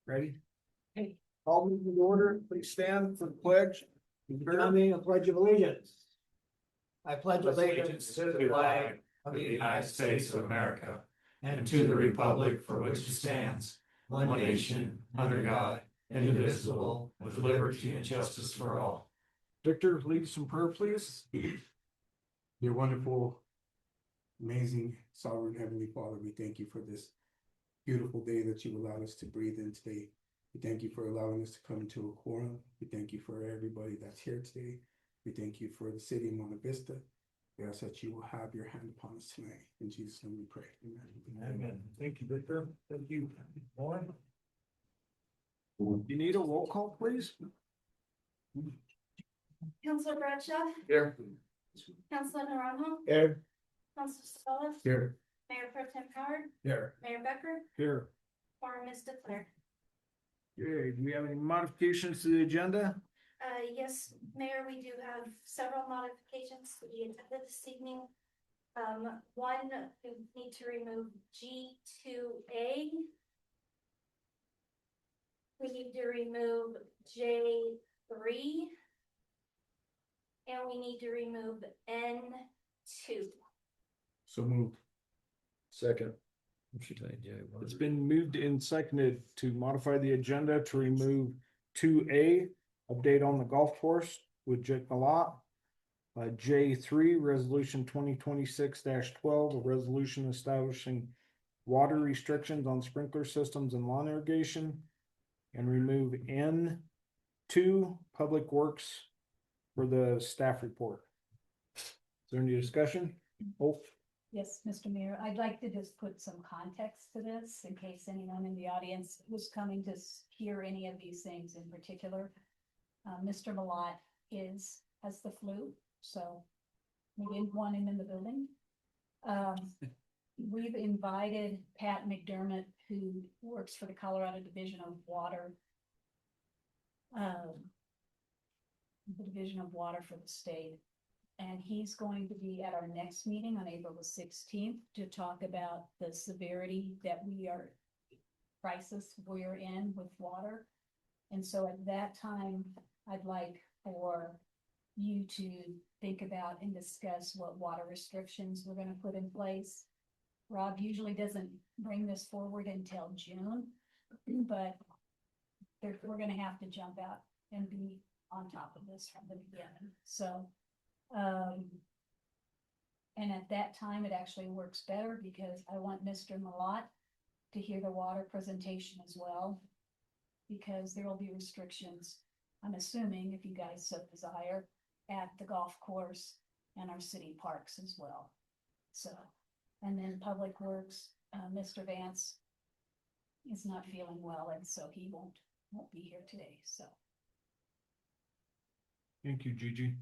Ready? Hey. All meeting in order, please stand for the pledge. Join me in a pledge of allegiance. I pledge allegiance to the flag of the United States of America and to the republic for which it stands, one nation, under God, indivisible, with liberty and justice for all. Victor, lead us in prayer, please. Your wonderful, amazing, sovereign Heavenly Father, we thank you for this beautiful day that you allowed us to breathe in today. We thank you for allowing us to come to a quorum. We thank you for everybody that's here today. We thank you for the city of Monte Vista. We ask that you will have your hand upon us tonight. In Jesus' name we pray. Amen. Amen. Thank you, Victor. Thank you, Lauren. You need a roll call, please? Councilor Bradshaw, Here. Councilor Naranjo, Here. Councilor Scarlett, Here. Mayor Pro Tem Howard, Here. Mayor Becker, Here. quorum is declared. Okay, do we have any modifications to the agenda? Yes, Mayor, we do have several modifications to the agenda this evening. One, we need to remove G2A. We need to remove J3. And we need to remove N2. So moved. Second. It's been moved and seconded to modify the agenda to remove 2A, update on the golf course with Jake Malott. J3, resolution 2026-12, a resolution establishing water restrictions on sprinkler systems and lawn irrigation. And remove N2, public works, for the staff report. Is there any discussion? Wolf? Yes, Mr. Mayor, I'd like to just put some context to this in case anyone in the audience was coming to hear any of these things in particular. Mr. Malott has the flu, so we didn't want him in the building. We've invited Pat McDermott, who works for the Colorado Division of Water. The Division of Water for the state. And he's going to be at our next meeting on April the 16th to talk about the severity that crisis we're in with water. And so at that time, I'd like for you to think about and discuss what water restrictions we're going to put in place. Rob usually doesn't bring this forward until June, but we're going to have to jump out and be on top of this from the beginning. So, and at that time, it actually works better because I want Mr. Malott to hear the water presentation as well, because there will be restrictions, I'm assuming, if you guys so desire, at the golf course and our city parks as well. So, and then Public Works, Mr. Vance is not feeling well, and so he won't be here today, so. Thank you, Gigi.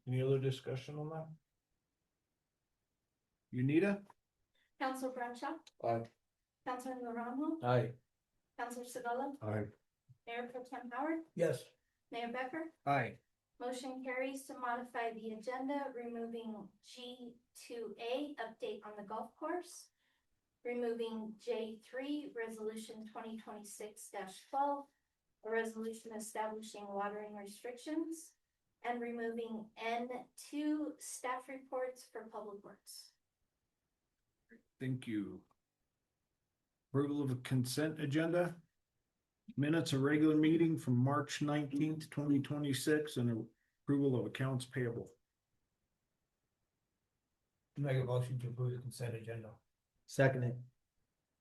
Any other discussion on that? Unita? Councilor Bradshaw, Aye. Councilor Naranjo, Aye. Councilor Scarlett, Aye. Mayor Pro Tem Howard, Yes. Mayor Becker. Aye. Motion carries to modify the agenda, removing G2A, update on the golf course. Removing J3, resolution 2026-12, a resolution establishing watering restrictions. And removing N2, staff reports for Public Works. Thank you. Approval of a consent agenda. Minutes of regular meeting from March 19th, 2026, and approval of accounts payable. Make a motion to approve the consent agenda. Second.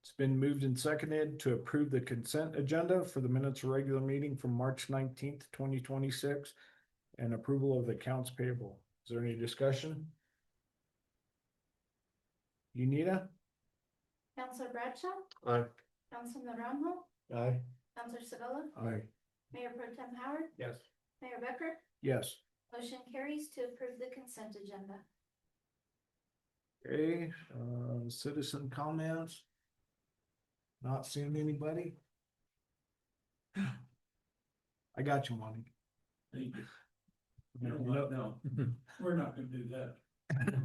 It's been moved and seconded to approve the consent agenda for the minutes of regular meeting from March 19th, 2026, and approval of the accounts payable. Is there any discussion? Unita? Councilor Bradshaw, Aye. Councilor Naranjo, Aye. Councilor Scarlett, Aye. Mayor Pro Tem Howard, Yes. Mayor Becker. Yes. Motion carries to approve the consent agenda. Okay, citizen comments? Not seeing anybody? I got you, Monty. Thank you. No, No, we're not gonna do that.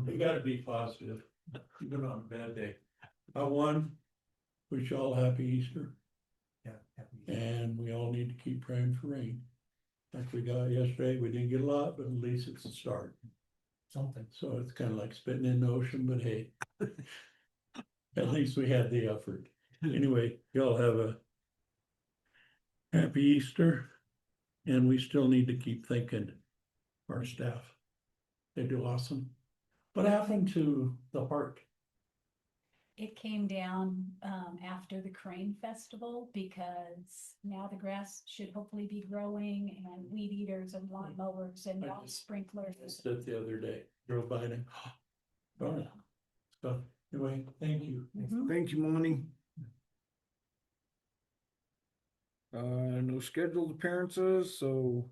We gotta be positive, even on a bad day. One, wish you all happy Easter, Yeah. happy. and we all need to keep praying for rain. Like we got yesterday, we didn't get a lot, but at least it's a start. Something. So it's kind of like spitting in the ocean, but hey. At least we had the effort. Anyway, y'all have a happy Easter. And we still need to keep thanking our staff. They do awesome. What happened to the park? It came down after the Crane Festival because now the grass should hopefully be growing and weed eaters and lawn mowers and lawn sprinklers. Just did the other day, drove by and. Oh, so anyway, thank you. Mhm. Thank you, Monty. No scheduled appearances, so.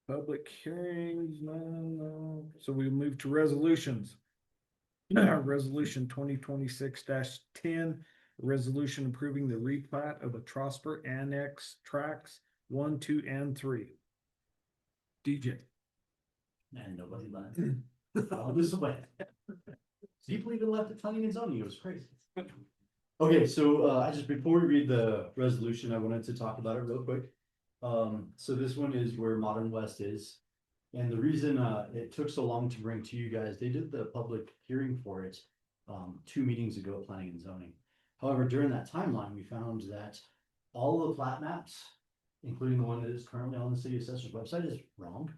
Public hearings, no. So we move to resolutions. Resolution 2026-10, a resolution approving the replat of the Trosper Annex Tracks 1, 2, and 3. DJ. And nobody left. I was away. People even left the planning and zoning, it was crazy. Okay, so I just, before we read the resolution, I wanted to talk about it real quick. So this one is where Modern West is. And the reason it took so long to bring to you guys, they did the public hearing for it 2 meetings ago, planning and zoning. However, during that timeline, we found that all the plat maps, including the one that is currently on the city assessor's website, is wrong.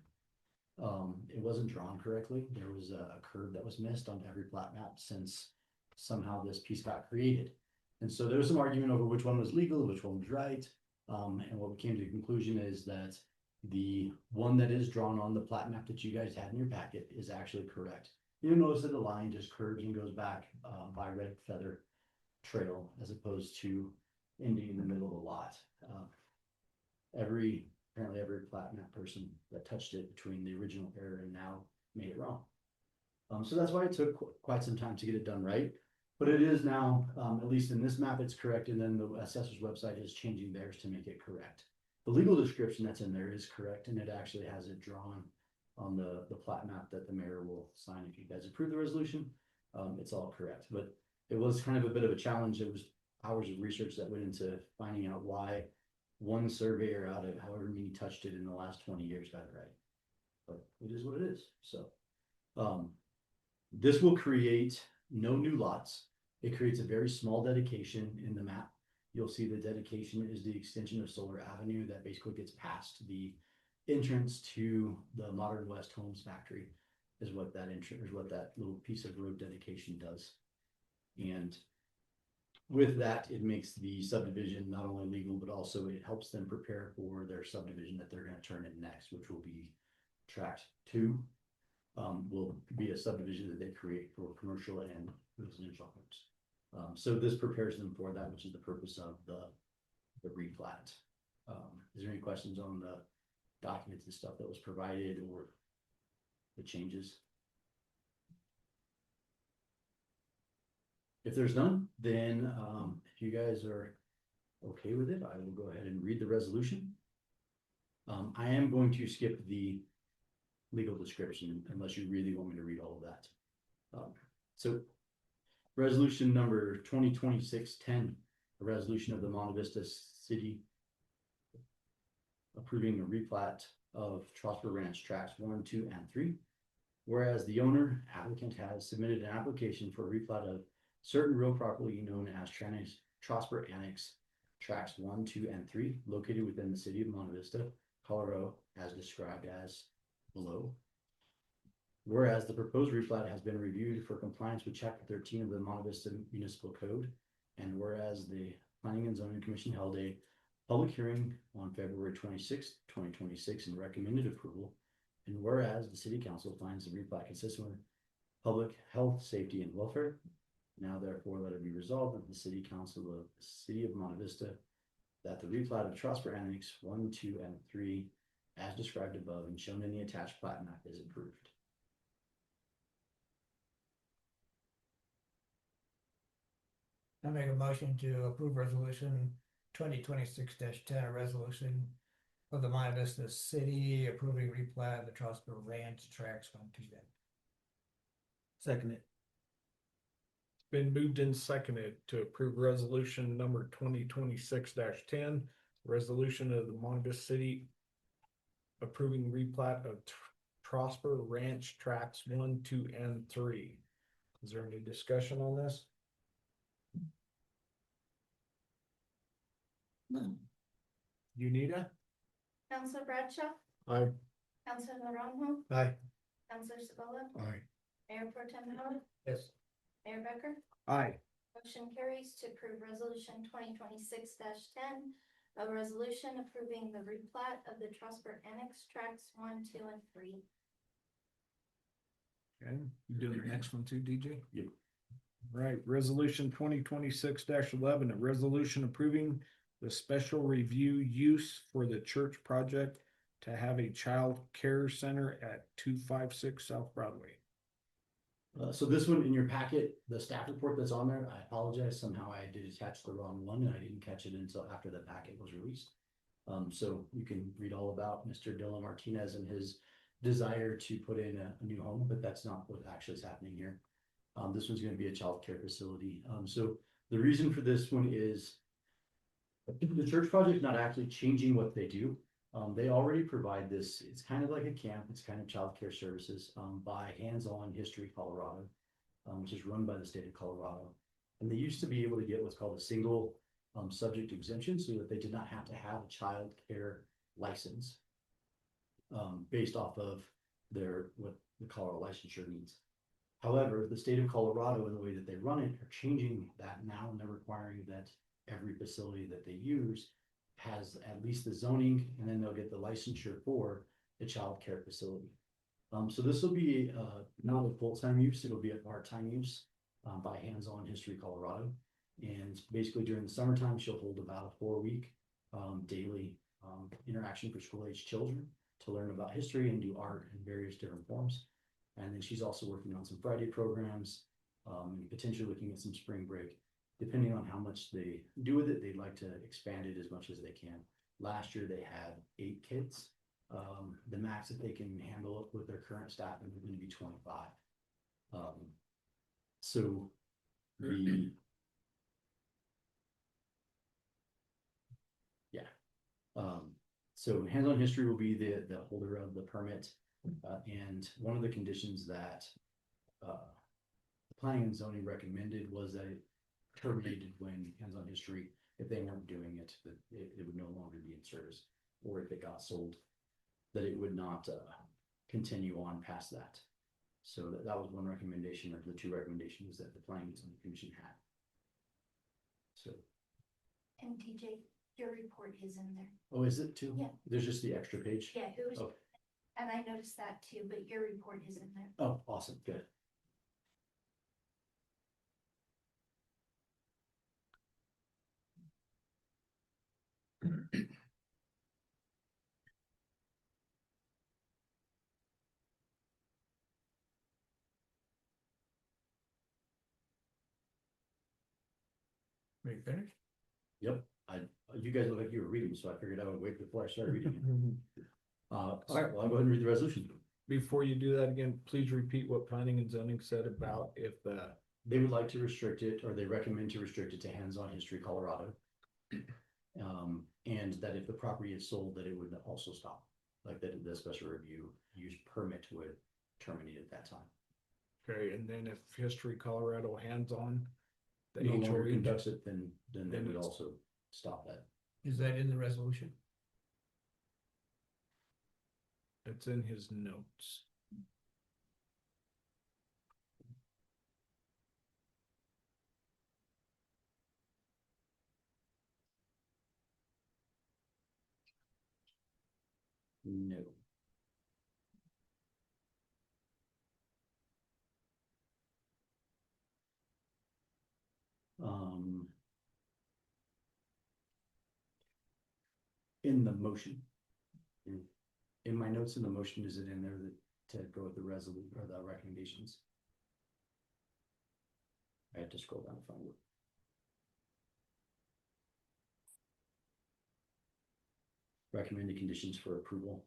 It wasn't drawn correctly. There was a curve that was missed on every plat map since somehow this piece got created. And so there was some argument over which one was legal, which one was right. And what we came to the conclusion is that the one that is drawn on the plat map that you guys had in your packet is actually correct. You'll notice that the line just curves and goes back by Red Feather Trail as opposed to ending in the middle of the lot. Apparently every plat map person that touched it between the original error and now made it wrong. So that's why it took quite some time to get it done right. But it is now, at least in this map, it's correct, and then the assessor's website is changing theirs to make it correct. The legal description that's in there is correct, and it actually has it drawn on the plat map that the mayor will sign if you guys approve the resolution. It's all correct, but it was kind of a bit of a challenge. It was hours of research that went into finding out why one surveyor out of however many touched it in the last 20 years got it right. But it is what it is. So this will create no new lots. It creates a very small dedication in the map. You'll see the dedication is the extension of Solar Avenue that basically gets past the entrance to the Modern West Homes factory is what that little piece of road dedication does. And with that, it makes the subdivision not only legal, but also it helps them prepare for their subdivision that they're going to turn in next, which will be tract 2. Will be a subdivision that they create for commercial and residential homes. So this prepares them for that, which is the purpose of the replat. Is there any questions on the documents and stuff that was provided or the changes? If there's none, then if you guys are okay with it, I will go ahead and read the resolution. I am going to skip the legal description unless you really want me to read all of that. So resolution number 2026-10, a resolution of the Monte Vista City approving a replat of Trosper Ranch tracts 1, 2, and 3. Whereas the owner applicant has submitted an application for a replat of certain real property known as Trosper Annex tracts 1, 2, and 3 located within the city of Monte Vista, Colorado, as described as below. Whereas the proposed replat has been reviewed for compliance with Chapter 13 of the Monte Vista Municipal Code, and whereas the Planning and Zoning Commission held a public hearing on February 26, 2026 and recommended approval, and whereas the City Council finds the replat consistent with public health, safety, and welfare, now therefore let it be resolved that the City Council of the City of Monte Vista that the replat of Trosper Annex 1, 2, and 3 as described above and shown in the attached plat map is approved. I make a motion to approve resolution 2026-10, a resolution of the Monte Vista City approving replat of the Trosper Ranch tracts 1, 2, and. Second it. Been moved and seconded to approve resolution number 2026-10, resolution of the Monte Vista City approving replat of Prosper Ranch Tracks 1, 2, and 3. Is there any discussion on this? Unita? Counselor Bradshaw, Aye. Counselor Naranjo, Aye. Counselor Sabella, Aye. Mayor Pro Tem Howard, Yes. Mayor Becker. Aye. Motion carries to approve resolution 2026-10, a resolution approving the replat of the Trosper Annex Tracks 1, 2, and 3. Okay, you do the next one too, DJ? Yep. Right, resolution 2026-11, a resolution approving the special review use for the church project to have a child care center at 256 South Broadway. So this one in your packet, the staff report that's on there, I apologize, somehow I did attach the wrong one and I didn't catch it until after the packet was released. So you can read all about Mr. Dylan Martinez and his desire to put in a new home, but that's not what actually is happening here. This one's gonna be a child care facility. So the reason for this one is the church project not actually changing what they do. They already provide this, it's kind of like a camp, it's kind of childcare services, by Hands-On History Colorado, which is run by the state of Colorado. And they used to be able to get what's called a single subject exemption so that they did not have to have a child care license based off of what the Colorado licensure needs. However, the state of Colorado and the way that they run it are changing that now, and they're requiring that every facility that they use has at least the zoning, and then they'll get the licensure for the child care facility. So this will be not a full-time use, it'll be a part-time use by Hands-On History Colorado. And basically during the summertime, she'll hold about a 4-week daily interaction for school-age children to learn about history and do art in various different forms. And then she's also working on some Friday programs and potentially looking at some spring break. Depending on how much they do with it, they'd like to expand it as much as they can. Last year they had 8 kids. The max that they can handle with their current staff is going to be 25. So the so Hands-On History will be the holder of the permit, and one of the conditions that the planning and zoning recommended was that it terminated when Hands-On History, if they weren't doing it, that it would no longer be in service, or if it got sold, that it would not continue on past that. So that was one recommendation of the 2 recommendations that the planning and zoning commission had. So. And DJ, your report is in there. Oh, is it too? Yeah. There's just the extra page? Yeah, it was, Oh. and I noticed that too, but your report is in there. Oh, awesome, good. Are you finished? Yep, you guys look like you were reading, so I figured I would wait before I started reading it. All right, well, I'll go ahead and read the resolution. Before you do that again, please repeat what planning and zoning said about if the They would like to restrict it, or they recommend to restrict it to Hands-On History Colorado. And that if the property is sold, that it would also stop, like that the special review use permit would terminate at that time. okay, and then if History Colorado hands-on, the No longer HOA conducts it, then they then would it's- also stop that. Is that in the resolution? it's in his notes. No. In the motion. In my notes in the motion, is it in there that to go with the resolution or the recommendations? I have to scroll down to find it. Recommended conditions for approval.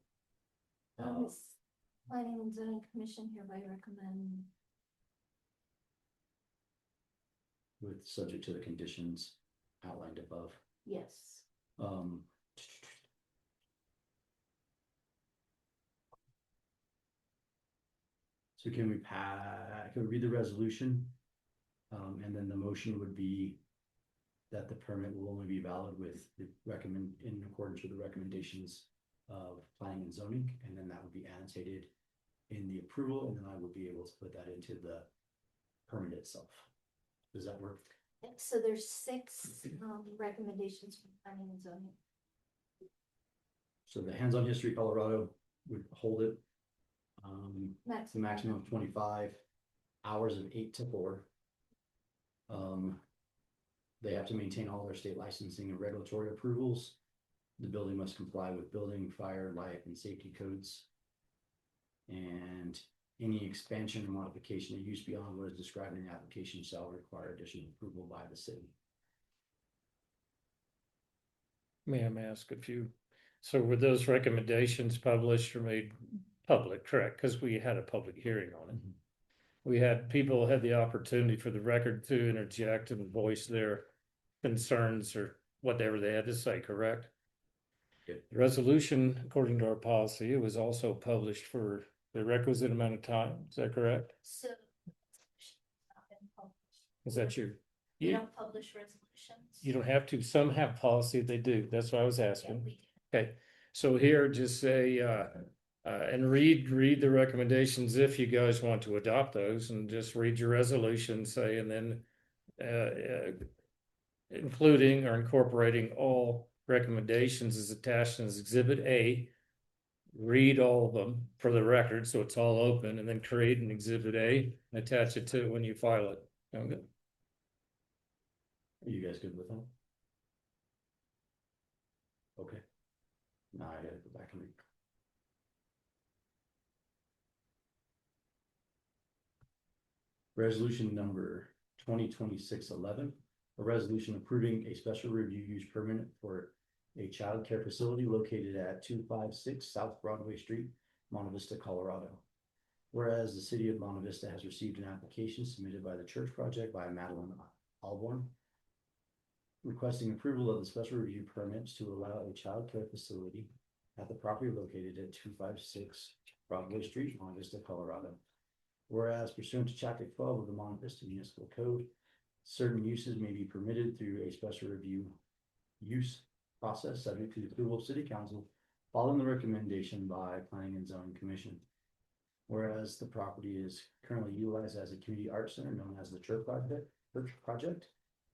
Planning and zoning commission hereby recommend. with subject to the conditions outlined above. Yes. Um. So can we read the resolution? And then the motion would be that the permit will only be valid with in accordance with the recommendations of planning and zoning, and then that would be annotated in the approval, and then I would be able to put that into the permit itself. Does that work? So there's 6 recommendations from planning and zoning. So the hands-on history, Colorado would hold it. The maximum of 25 hours of 8 to 4. They have to maintain all their state licensing and regulatory approvals. The building must comply with building, fire, life, and safety codes. And any expansion or modification of use beyond what is described in the application shall require additional approval by the city. May I ask a few? So were those recommendations published or made public, correct? Because we had a public hearing on it. We had people had the opportunity for the record to interject and voice their concerns or whatever they had to say, correct? Good. The resolution, according to our policy, it was also published for the requisite amount of time. Is that correct? So. It's not been published. Is that your? We You, don't publish resolutions. you don't have to. Some have policy, they do. That's what I was Yeah, asking. we do. Okay, so here, just say, and read the recommendations if you guys want to adopt those, and just read your resolution, say, and then including or incorporating all recommendations is attached as Exhibit A. Read all of them for the record, so it's all open, and then create an Exhibit A and attach it to it when you file it. Sound good? Are you guys good with that? Okay. Now I gotta go back and read. Resolution number 2026-11, a resolution approving a special review use permit for a child care facility located at 256 South Broadway Street, Monte Vista, Colorado. Whereas the city of Monte Vista has received an application submitted by the Church Project by Madeline Alborn, requesting approval of the special review permits to allow a child care facility at the property located at 256 Broadway Street, Monte Vista, Colorado. Whereas pursuant to Chapter 12 of the Monte Vista Municipal Code, certain uses may be permitted through a special review use process subject to the approval of City Council following the recommendation by Planning and Zoning Commission. Whereas the property is currently utilized as a community arts center known as the Church Project,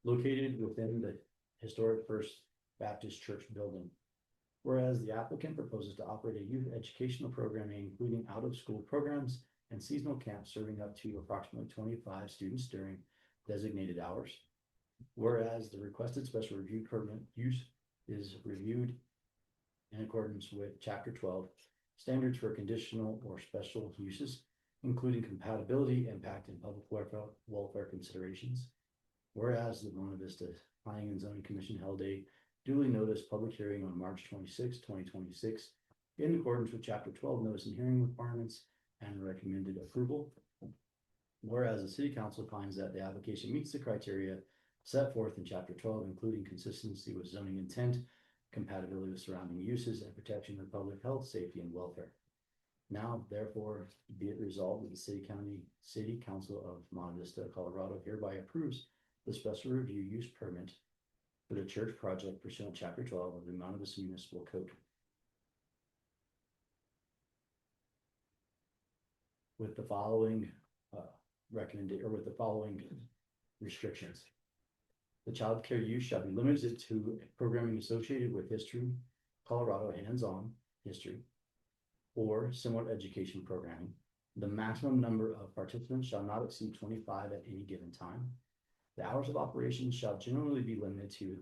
located within the historic First Baptist Church building. Whereas the applicant proposes to operate a youth educational programming, including out-of-school programs and seasonal camps serving up to approximately 25 students during designated hours. Whereas the requested special review permit use is reviewed in accordance with Chapter 12, standards for conditional or special uses, including compatibility, impact, and public welfare considerations. Whereas the Monte Vista Planning and Zoning Commission held a duly noticed public hearing on March 26, 2026, in accordance with Chapter 12 notice and hearing requirements and recommended approval. Whereas the City Council finds that the application meets the criteria set forth in Chapter 12, including consistency with zoning intent, compatibility with surrounding uses, and protection of public health, safety, and welfare. Now, therefore, be it resolved that the City Council of Monte Vista, Colorado hereby approves the special review use permit for the Church Project pursuant to Chapter 12 of the Monte Vista Municipal Code. With the following with the following restrictions. The child care use shall be limited to programming associated with history, Colorado hands-on history, or similar education programming. The maximum number of participants shall not exceed 25 at any given time. The hours of operation shall generally be limited to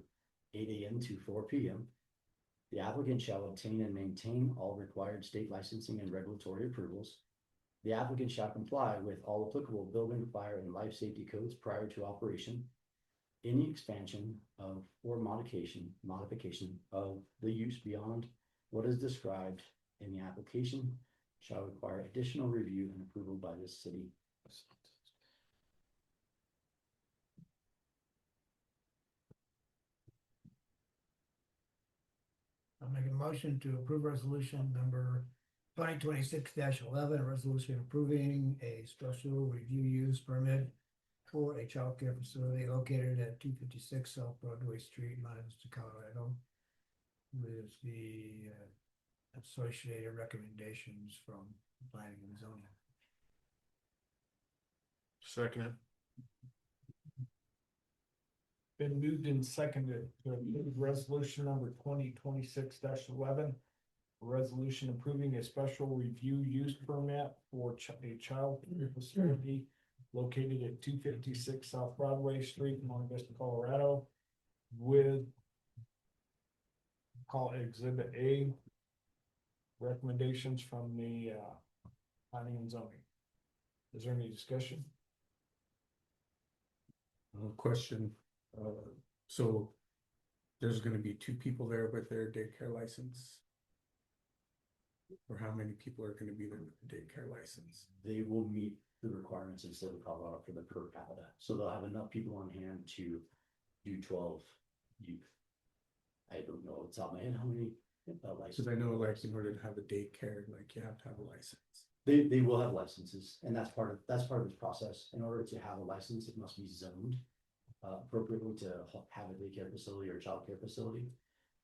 8 a.m. to 4 p.m. The applicant shall obtain and maintain all required state licensing and regulatory approvals. The applicant shall comply with all applicable building, fire, and life safety codes prior to operation. Any expansion of or modification of the use beyond what is described in the application shall require additional review and approval by the city. make a motion to approve resolution number 2026-11, a resolution approving a special review use permit for a childcare facility located at 256 South Broadway Street, Monte Vista, Colorado, with the associated recommendations from planning and zoning. Second. Been moved and seconded to approve resolution number 2026-11. A resolution approving a special review use permit for a child care facility located at 256 South Broadway Street, Monte Vista, Colorado, with call it Exhibit A, recommendations from the planning and zoning. Is there any discussion? Question, so there's gonna be two people there with their daycare license? Or how many people are gonna be there with the daycare license? They will meet the requirements in the state of Colorado for the per capita, so they'll have enough people on hand to do 12 youth. I don't know off the top of my head how many licenses. Cause I know like in order to have a daycare, like you have to have a license. They will have licenses, and that's part of this process. In order to have a license, it must be zoned appropriately to have a daycare facility or childcare facility.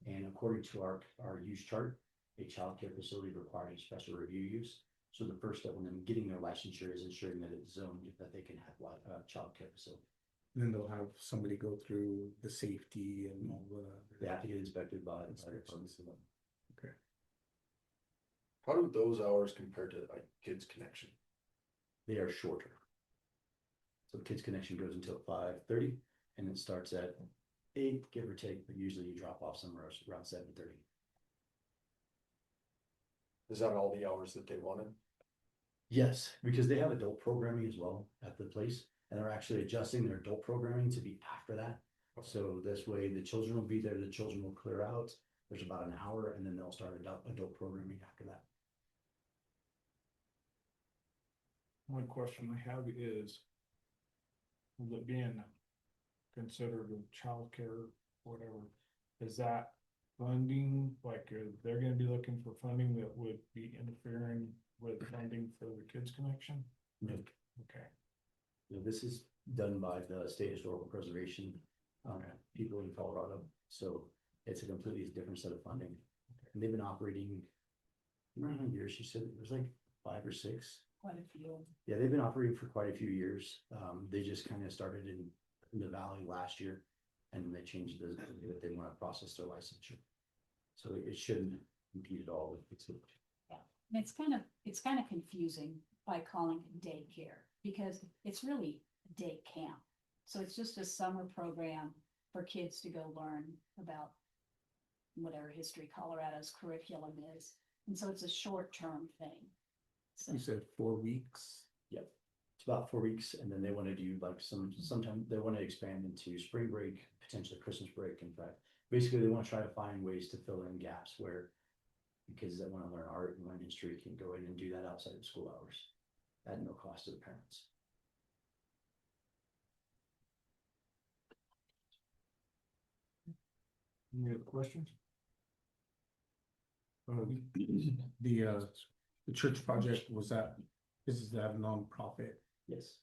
And according to our use chart, a childcare facility requires a special review use. So the first step in them getting their licensure is ensuring that it's zoned, that they can have a childcare facility. And then they'll have somebody go through the safety and all the. They have to get inspected by the Inspections. department. Okay. How do those hours compare to like Kids Connection? They are shorter. So Kids Connection goes until 5:30 and it starts at 8, give or take, but usually you drop off somewhere else around 7:30. Is that all the hours that they wanted? Yes, because they have adult programming as well at the place, and they're actually adjusting their adult programming to be after that. So this way the children will be there, the children will clear out. There's about an hour and then they'll start adult programming after that. One question I have is, with it being considered a childcare, whatever, is that funding, like, they're gonna be looking for funding that would be interfering with funding for the Kids Connection? No. Okay. You know, this is done by the State Historical Preservation people in Colorado, so it's a completely different set of funding. And they've been operating, I don't know how many years she said, it was like 5 or 6. Quite a few. Yeah, they've been operating for quite a few years. They just kind of started in the valley last year, and then they changed the way that they want to process their licensure. So it shouldn't impede at all with it. And it's kind of confusing by calling it daycare, because it's really day camp. So it's just a summer program for kids to go learn about whatever history Colorado's curriculum is. And so it's a short-term thing. So You said 4 weeks? Yep. It's about 4 weeks, and then they want to do like sometime they want to expand into spring break, potentially Christmas break. In fact, basically they want to try to find ways to fill in gaps where kids that want to learn art and learn history can go in and do that outside of school hours at no cost to the parents. Any other questions? The church project, is that a nonprofit? Yes.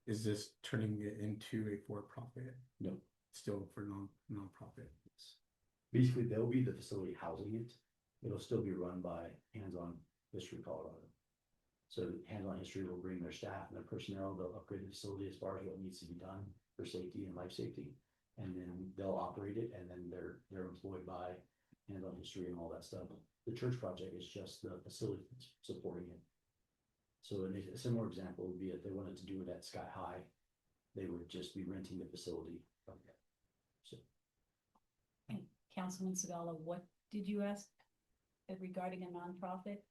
Is this turning it into a for-profit? No. Still for nonprofit? Yes. Basically, they'll be the facility housing it. It'll still be run by Hands-On History Colorado. So Hands-On History will bring their staff and their personnel. They'll upgrade the facility as far as what needs to be done for safety and life safety. And then they'll operate it, and then they're employed by Hands-On History and all that stuff. The church project is just the facility that's supporting it. So a similar example would be if they wanted to do it at Sky High, they would just be renting the facility from there. So And Councilman Segala, what did you ask regarding a nonprofit?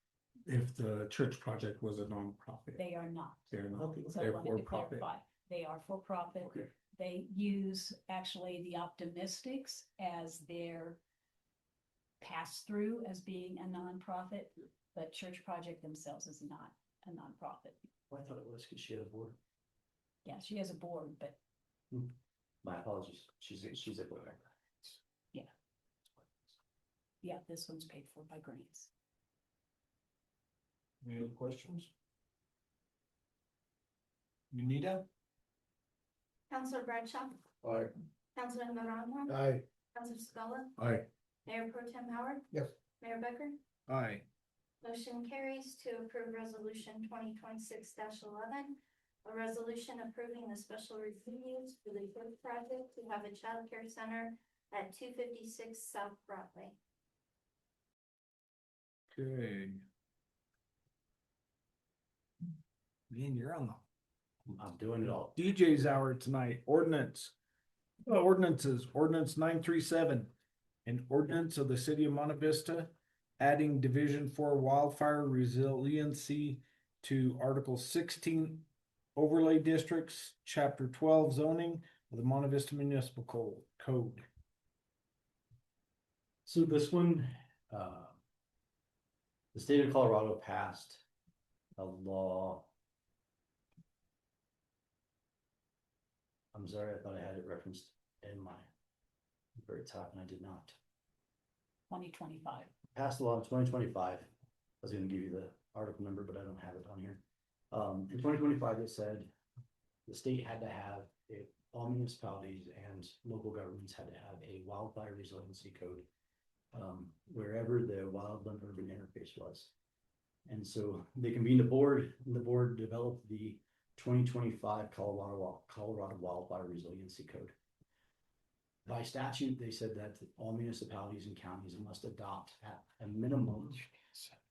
If the church project was a nonprofit? They are not. They're not, So I they're wanted to for-profit. clarify. They are for profit. Okay. They use actually the Optimistics as their pass-through as being a nonprofit, but Church Project themselves is not a nonprofit. well, I thought it was because she had a board. Yeah, she has a board, but My apologies. She's a board. Yeah. yeah, this one's paid for by grants. Any other questions? Unita? Counselor Bradshaw, Aye. Counselor Navarro, Aye. Counselor Scala, Aye. Mayor Pro Tem Howard. Yes. Mayor Becker. Aye. Motion carries to approve resolution 2026-11. A resolution approving the special reviews for the food project to have a child care center at 256 South Broadway. Okay. Man, you're on I'm doing it all. the DJ's hour tonight. Ordinances, ordinance 937. An ordinance of the city of Monte Vista, adding Division 4 wildfire resiliency to Article 16 overlay districts, Chapter 12 zoning of the Monte Vista Municipal Code. So this one, the state of Colorado passed a law. I'm sorry, I thought I had it referenced in my very top and I did not. 2025. Passed the law in 2025. I was gonna give you the article number, but I don't have it on here. In 2025, it said the state had to have all municipalities and local governments had to have a wildfire resiliency code. Wherever the wildland urban interface was. And so they convened a board and the board developed the 2025 Colorado Wildfire Resiliency Code. By statute, they said that all municipalities and counties must adopt at a minimum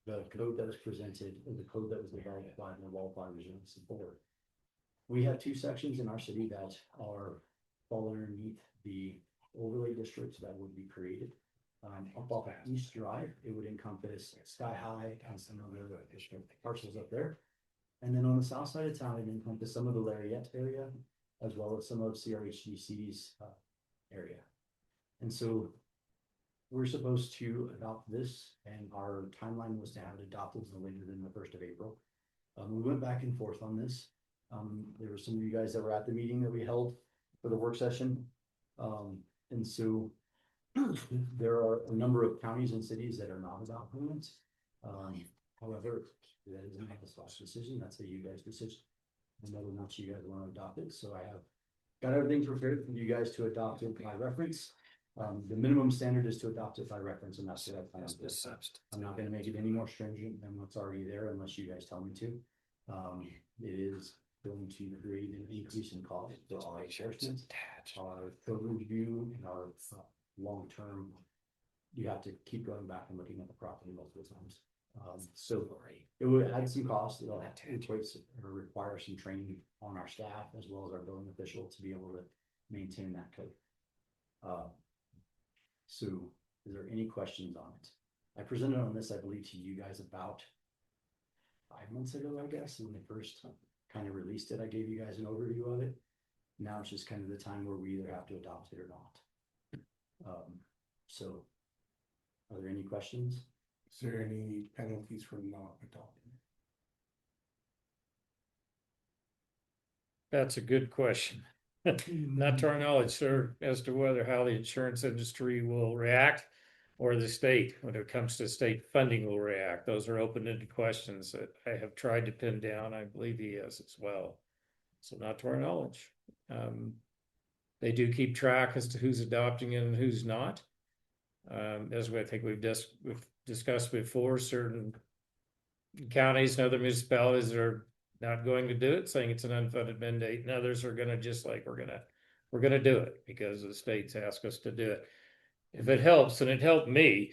the code that was presented, or the code that was developed by the Wildfire Resiliency Board. We have two sections in our city that are fall underneath the overlay districts that would be created. Up off of East Drive, it would encompass Sky High and some of the parcels up there. And then on the south side of town, it encompasses some of the Lariette area, as well as some of CRHDC's area. And so we're supposed to adopt this, and our timeline was to have it adopted no later than the 1st of April. We went back and forth on this. There were some of you guys that were at the meeting that we held for the work session. And so there are a number of counties and cities that are not about permits. However, that isn't a slash decision. That's a you guys decision. And whether or not you guys want to adopt it. So I have got everything prepared for you guys to adopt it by reference. The minimum standard is to adopt it by reference, and that's what I plan on doing. I'm not going to make it any more stringent than what's already there unless you guys tell me to. It is going to create an increase in cost for our enforcement, our code review, and our long-term. You have to keep going back and looking at the property multiple times. So it would add some cost. It'll have to require some training on our staff as well as our building official to be able to maintain that code. So is there any questions on it? I presented on this, I believe, to you guys about 5 months ago, I guess, when they first kind of released it. I gave you guys an overview of it. Now it's just kind of the time where we either have to adopt it or not. So are there any questions? Is there any penalties for not adopting? That's a good question. Not to our knowledge, sir, as to whether how the insurance industry will react or the state, when it comes to state funding, will react. Those are open-ended questions that I have tried to pin down. I believe he has as well. So not to our knowledge. They do keep track as to who's adopting it and who's not. As I think we've discussed before, certain counties and other municipalities are not going to do it, saying it's an unfunded mandate, and others are gonna just like, we're gonna do it because the states ask us to do it. If it helps, and it helped me,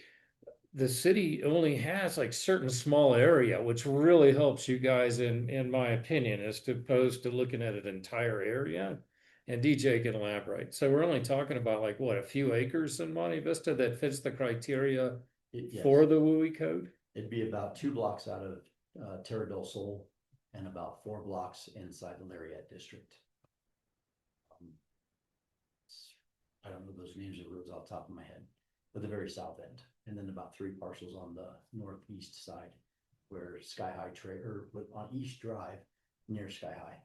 the city only has like certain small area, which really helps you guys in my opinion, as opposed to looking at an entire area. And DJ can elaborate. So we're only talking about like what, a few acres in Monte Vista that fits the criteria Yes. for the WUI code? It'd be about 2 blocks out of Terra del Sol and about 4 blocks inside the Lariette district. I don't know those names of roads off the top of my head, but the very south end, and then about 3 parcels on the northeast side, where Sky High on East Drive near Sky High,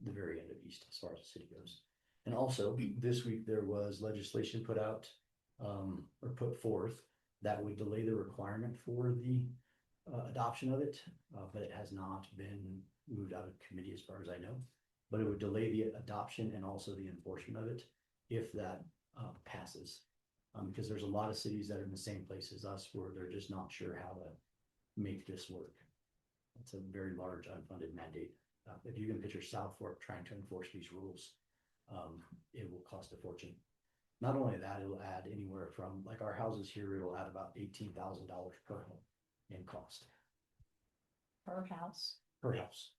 the very end of East as far as the city goes. And also this week there was legislation put out or put forth that would delay the requirement for the adoption of it, but it has not been moved out of committee as far as I know. But it would delay the adoption and also the enforcement of it if that passes. Because there's a lot of cities that are in the same place as us where they're just not sure how to make this work. It's a very large unfunded mandate. If you can picture South Fork trying to enforce these rules, it will cost a fortune. Not only that, it'll add anywhere from, like our houses here, it'll add about $18,000 per home in cost. Per house. Per house.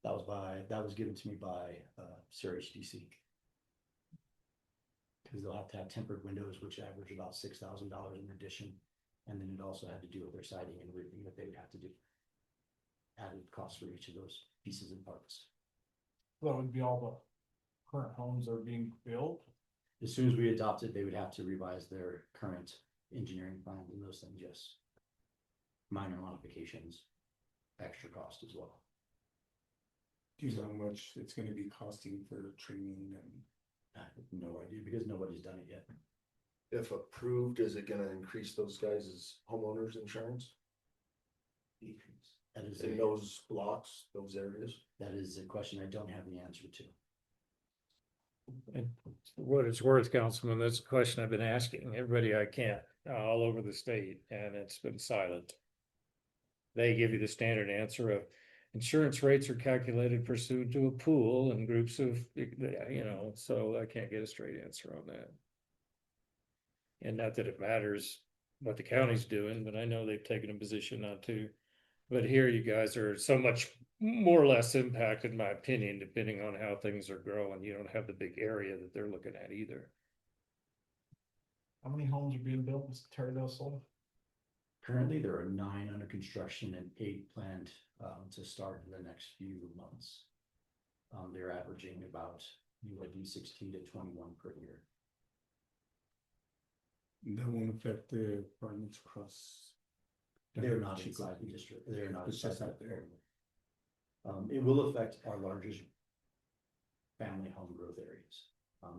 That was given to me by CRHDC. Because they'll have to have tempered windows, which average about $6,000 in addition. And then it also had to do with their siding and roofing that they would have to do. Added costs for each of those pieces and parts. That would be all the current homes that are being built. As soon as we adopt it, they would have to revise their current engineering plans and those things, yes. Minor modifications, extra cost as well. Do you know how much it's gonna be costing for training and? I have no idea because nobody's done it yet. If approved, is it gonna increase those guys' homeowners insurance That is in those blocks, those areas? that is a question I don't have the answer to. And for what it's worth, Councilman, that's a question I've been asking everybody I can, all over the state, and it's been silent. They give you the standard answer of insurance rates are calculated pursuant to a pool and groups of, so I can't get a straight answer on that. And not that it matters what the county's doing, but I know they've taken a position not to. But here you guys are so much more or less impacted, in my opinion, depending on how things are growing. You don't have the big area that they're looking at either. How many homes are being built in Terrydale sold? Currently, there are 9 under construction and 8 planned to start in the next few months. They're averaging about 16 to 21 per year. That won't affect the apartments across. They're not inside the district. They're not It's just inside out that there. area. It will affect our largest family home growth areas.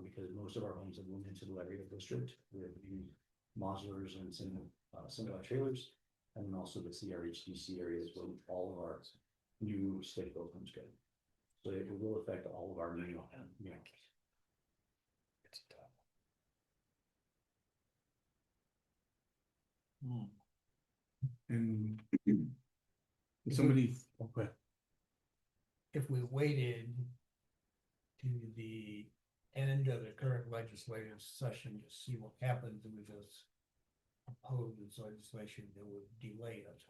Because most of our homes have moved into the Laredo district. We have new modulars and some of our trailers. And then also the CRHDC areas where all of our new state built homes go. So it will affect all of our new. And somebody, okay, If we waited to the end of the current legislative session to see what happens with this proposed legislation that would delay us.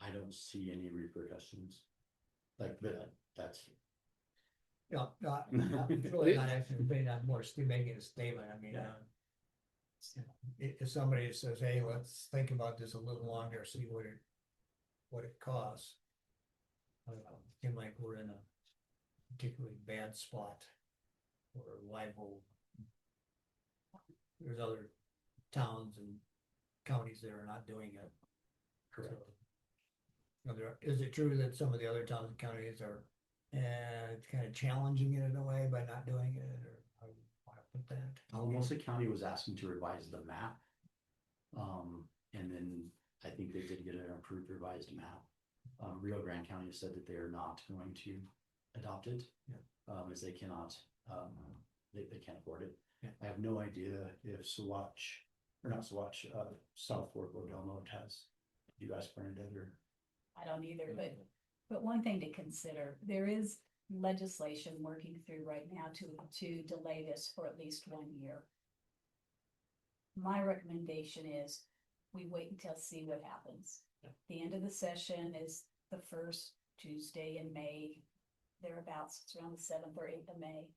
I don't see any repercussions. Like that's. No, it's really not actually, maybe not more still making a statement, I mean, if somebody says, hey, let's think about this a little longer, see what it costs. It seems like we're in a particularly bad spot. Or liable. There's other towns and counties that are not doing it. Correct. Is it true that some of the other towns and counties are kind of challenging it in a way by not doing it, or how do you want to put that? Alamosas County was asking to revise the map. And then I think they did get an approved revised map. Rio Grande County said that they are not going to adopt it. Yeah. As they cannot, they can't afford it. Yeah. I have no idea if South Fork or Del Norte has. You guys, Bernadette, or? I don't either, but one thing to consider, there is legislation working through right now to delay this for at least 1 year. My recommendation is we wait until see what happens. The end of the session is the first Tuesday in May, thereabouts, it's around the 7th or 8th of May.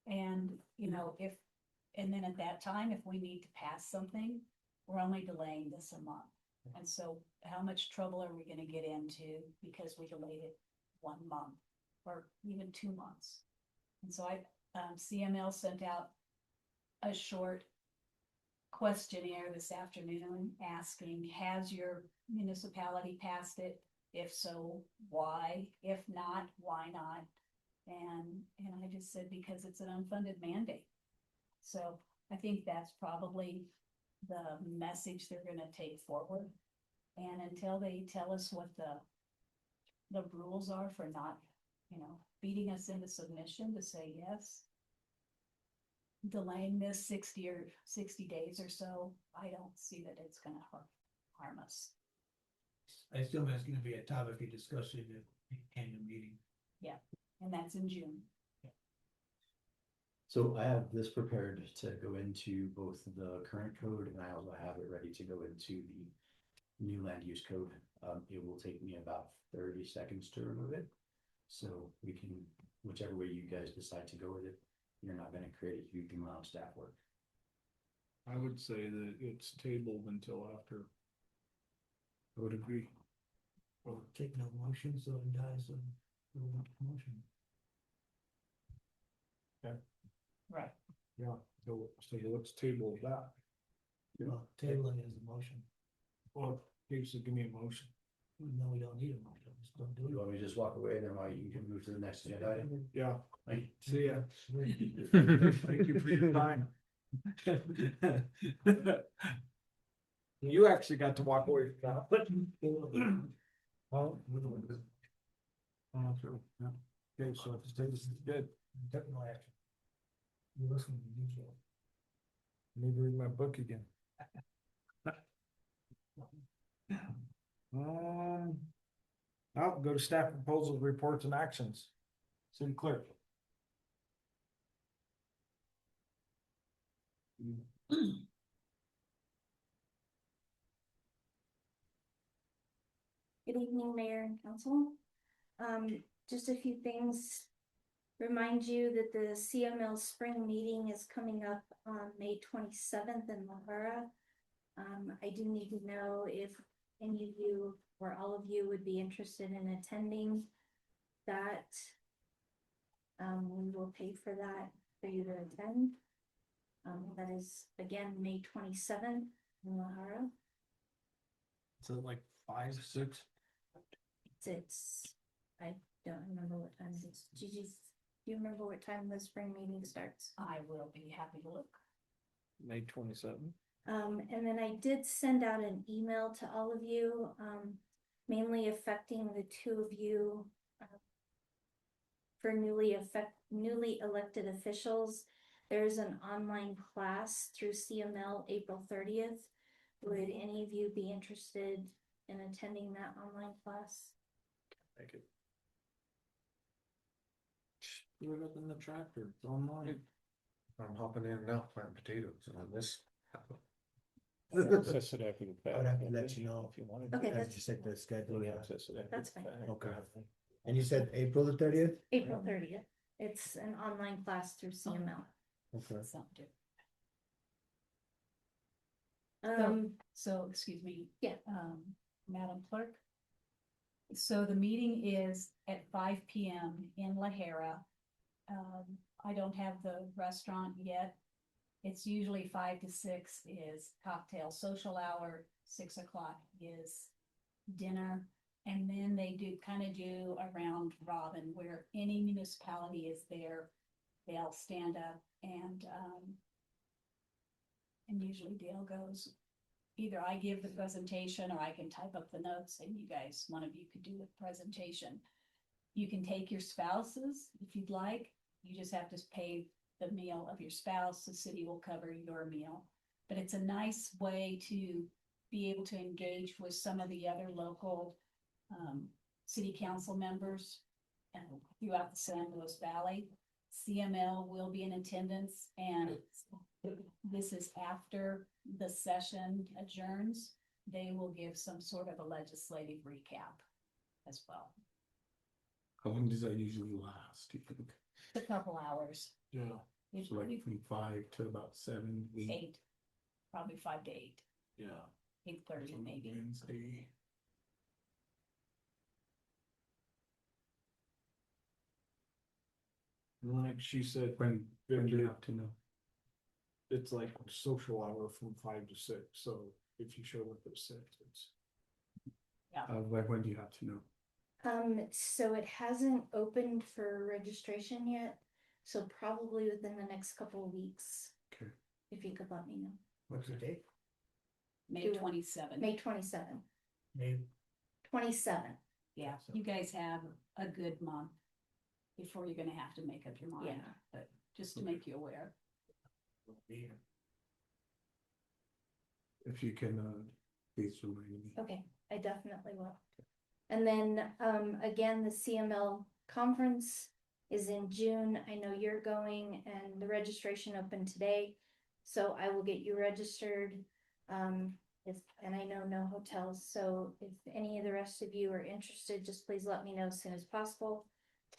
And, and then at that time, if we need to pass something, we're only delaying this a month. And so how much trouble are we gonna get into because we delayed it 1 month or even 2 months? And so CML sent out a short questionnaire this afternoon asking, has your municipality passed it? If so, why? If not, why not? And I just said, because it's an unfunded mandate. So I think that's probably the message they're gonna take forward. And until they tell us what the rules are for not, beating us into submission to say yes, delaying this 60 days or so, I don't see that it's gonna harm us. I assume that's gonna be a topic of discussion at the annual meeting. And that's in June. So I have this prepared to go into both the current code and I also have it ready to go into the new land use code. It will take me about 30 seconds to remove it. So we can, whichever way you guys decide to go with it, you're not gonna create a huge amount of staff work. I would say that it's tabled until after. I would agree. Well, take no motion, so it dies on no motion. Right. Yeah, so let's table that. Well, tabling is a motion. Well, please give me a motion. No, we don't need a motion, just don't do You it. want me to just walk away, then while you can move to the next agenda item? Yeah, Like, see ya. Thank you for your time. You actually got to walk away from that. Oh, true, yeah. Okay, so this is good. Technical action. You listen to me. Maybe read my book again. I'll go to staff proposals, reports and actions. City clerk. Good evening, Mayor and Council. Just a few things. Remind you that the CML spring meeting is coming up on May 27th in La Habra. I do need to know if any of you or all of you would be interested in attending that. We will pay for that for you to attend. That is again, May 27th in La Habra. So like 5, 6? I don't remember what time it is. Gigi, do you remember what time the spring meeting starts? I will be happy to look. May 27th. And then I did send out an email to all of you, mainly affecting the two of you. For newly elected officials, there's an online class through CML April 30th. Would any of you be interested in attending that online class? Make it. Do it up in the tractor, it's online. I'm hopping in now, planting potatoes on this. Access it after the fact. I would have to let you know. If you wanted. Okay, That's that's, just like the schedule, yeah. Access it after That's the fine. fact. Okay. And you said April the 30th? April 30th. It's an online class through CML. Okay. Sound good. So, excuse me. Yeah. Madam Clerk. So the meeting is at 5 p.m. in La Habra. I don't have the restaurant yet. It's usually 5 to 6 is cocktail social hour, 6 o'clock is dinner. And then they do a round robin where any municipality is there, they'll stand up and usually Dale goes, either I give the presentation or I can type up the notes and you guys, one of you could do the presentation. You can take your spouses if you'd like. You just have to pay the meal of your spouse. The city will cover your meal. But it's a nice way to be able to engage with some of the other local city council members throughout the San Luis Valley. CML will be in attendance, and this is after the session adjourns. They will give some sort of a legislative recap as well. How long does that usually last, do you think? A couple hours. Yeah. It's So like from 5 to about 7, 8? 8, probably 5 to 8, Yeah. 8:30 maybe. Wednesday. Like she said, When do you have to know? it's like social hour from 5 to 6, so if you show up at 6, it's. Like when do you have to know? So it hasn't opened for registration yet, so probably within the next couple of weeks. if you could let me know. What's the date? May 27th. May 27th. May. 27th. Yeah, you guys have a good month before you're gonna have to make up your mind, Yeah. but just to make you aware. If you can, please remind me. Okay, I definitely will. And then, again, the CML conference is in June. I know you're going and the registration opened today. So I will get you registered. And I know no hotels, so if any of the rest of you are interested, just please let me know as soon as possible.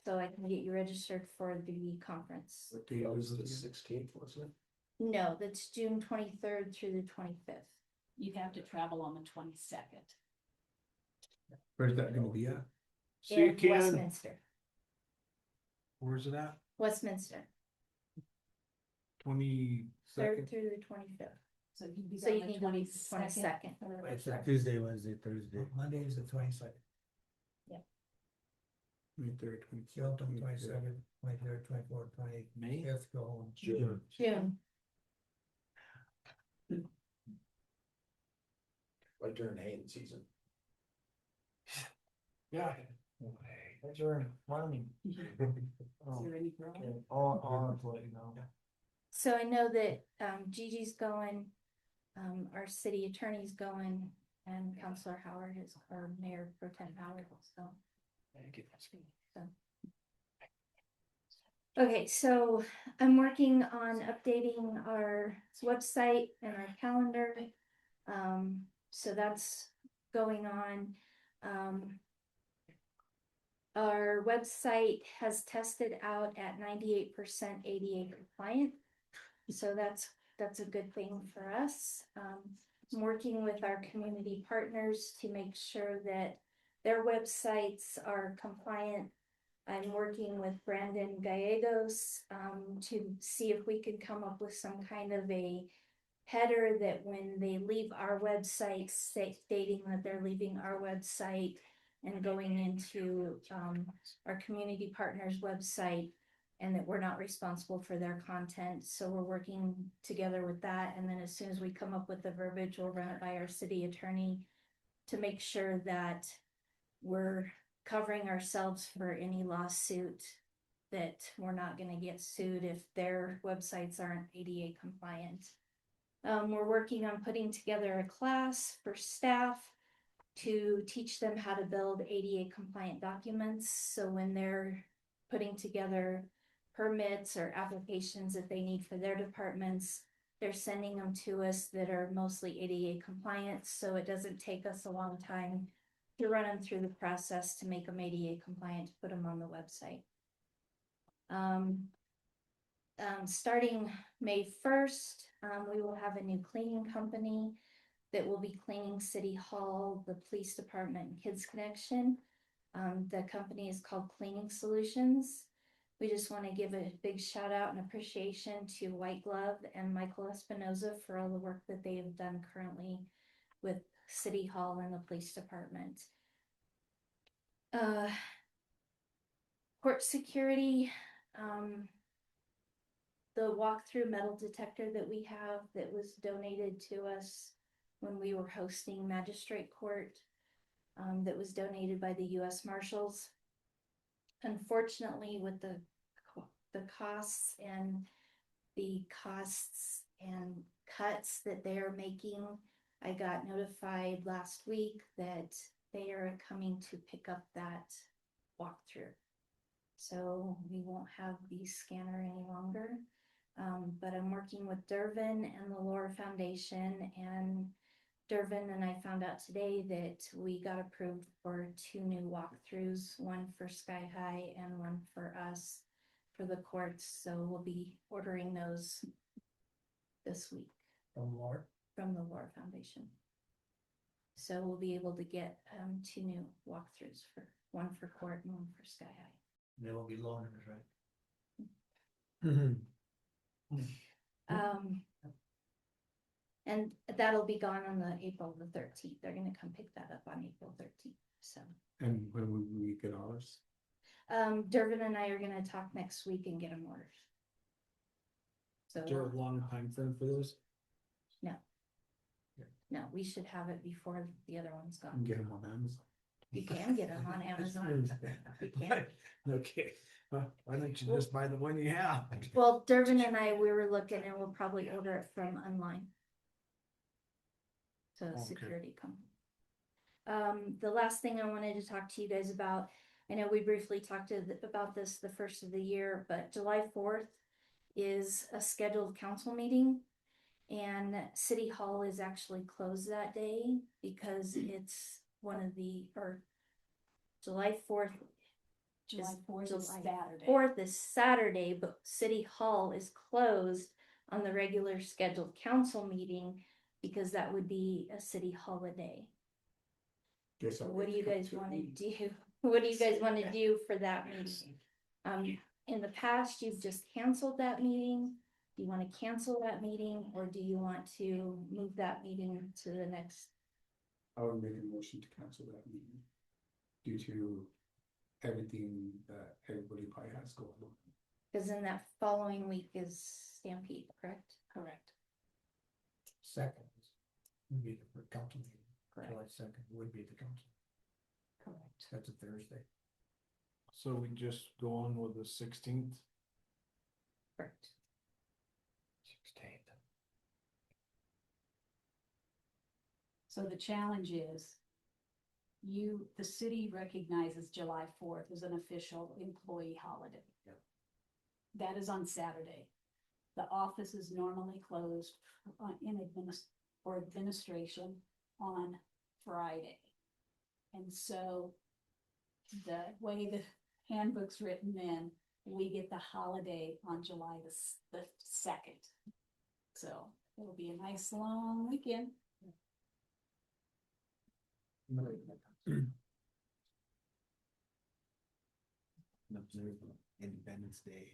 So I can get you registered for the conference. What day That was was it the again? 16th, wasn't it? No, that's June 23rd through the 25th. You have to travel on the 22nd. Where's that gonna be at? See you, In Ken. Westminster, Where's it at? Westminster, 22nd. 3rd through the 25th. So you'd be So you gone the need to leave the 22nd. 22nd. It's a Tuesday, Wednesday, Thursday. Monday is the 22nd. 23rd, Show up on 24th, 22nd, 23rd, 24th, 25th, May? go home. June. June. Like during haying season. Yeah. That's your farming. Is there any problem? I'll let you know. So I know that Gigi's going, our city attorney's going, and Counselor Howard is, or Mayor Pro Tem Howard, so. Okay, so I'm working on updating our website and our calendar. So that's going on. Our website has tested out at 98% ADA compliant. So that's a good thing for us. I'm working with our community partners to make sure that their websites are compliant. I'm working with Brandon Gallegos to see if we could come up with some kind of a header that when they leave our website, stating that they're leaving our website and going into our community partners website, and that we're not responsible for their content. So we're working together with that. And then as soon as we come up with the verbiage, we'll run it by our city attorney to make sure that we're covering ourselves for any lawsuit, that we're not gonna get sued if their websites aren't ADA compliant. We're working on putting together a class for staff to teach them how to build ADA compliant documents. So when they're putting together permits or applications that they need for their departments, they're sending them to us that are mostly ADA compliant. So it doesn't take us a long time to run them through the process to make them ADA compliant, to put them on the website. Starting May 1st, we will have a new cleaning company that will be cleaning City Hall, the police department, and Kids Connection. The company is called Cleaning Solutions. We just want to give a big shout out and appreciation to White Glove and Michael Espinoza for all the work that they have done currently with City Hall and the police department. Court security, the walkthrough metal detector that we have that was donated to us when we were hosting magistrate court, that was donated by the U.S. Marshals. Unfortunately, with the costs and cuts that they are making, I got notified last week that they are coming to pick up that walkthrough. So we won't have the scanner any longer. But I'm working with Dervin and the Laura Foundation, and Dervin and I found out today that we got approved for 2 new walkthroughs, one for Sky High and one for us for the courts. So we'll be ordering those this week. From Laura. From the Laura Foundation. So we'll be able to get 2 new walkthroughs, for one for court and one for Sky High. They won't be loaners, right? And that'll be gone on the April the 13th. They're gonna come pick that up on April 13th, so. And when will we get ours? Dervin and I are gonna talk next week and get them ordered. Is there a So, long time frame for this? No, we should have it before the other one's You can gone. get them on Amazon. You can get them on Amazon. You can. Okay, why don't you just buy the one you have? Well, Durbin and I, we were looking and we'll probably order it from online. So Okay. security company. The last thing I wanted to talk to you guys about, I know we briefly talked about this the first of the year, but July 4th is a scheduled council meeting. And City Hall is actually closed that day because it's July 4th. July 4th is July Saturday. 4th is Saturday, but City Hall is closed on the regular scheduled council meeting because that would be a city holiday. Guess I'll What do get you to come guys to a want to meeting. do? What do you guys want to do for that meeting? In the past, you've just canceled that meeting. Do you want to cancel that meeting or do you want to move that meeting to the next? I would make a motion to cancel that meeting due to everything that everybody probably has going on. Because then that following week is Stampede, correct? Correct. Second would be the council meeting. Correct. July 2nd would be the council. Correct. That's a Thursday. So we just go on with the 16th? Correct. 16th. So the challenge is the city recognizes July 4th as an official employee holiday. Yep. That is on Saturday. The office is normally closed for administration on Friday. And so the way the handbook's written in, we get the holiday on July the 2nd. So it'll be a nice long weekend. Independence Day.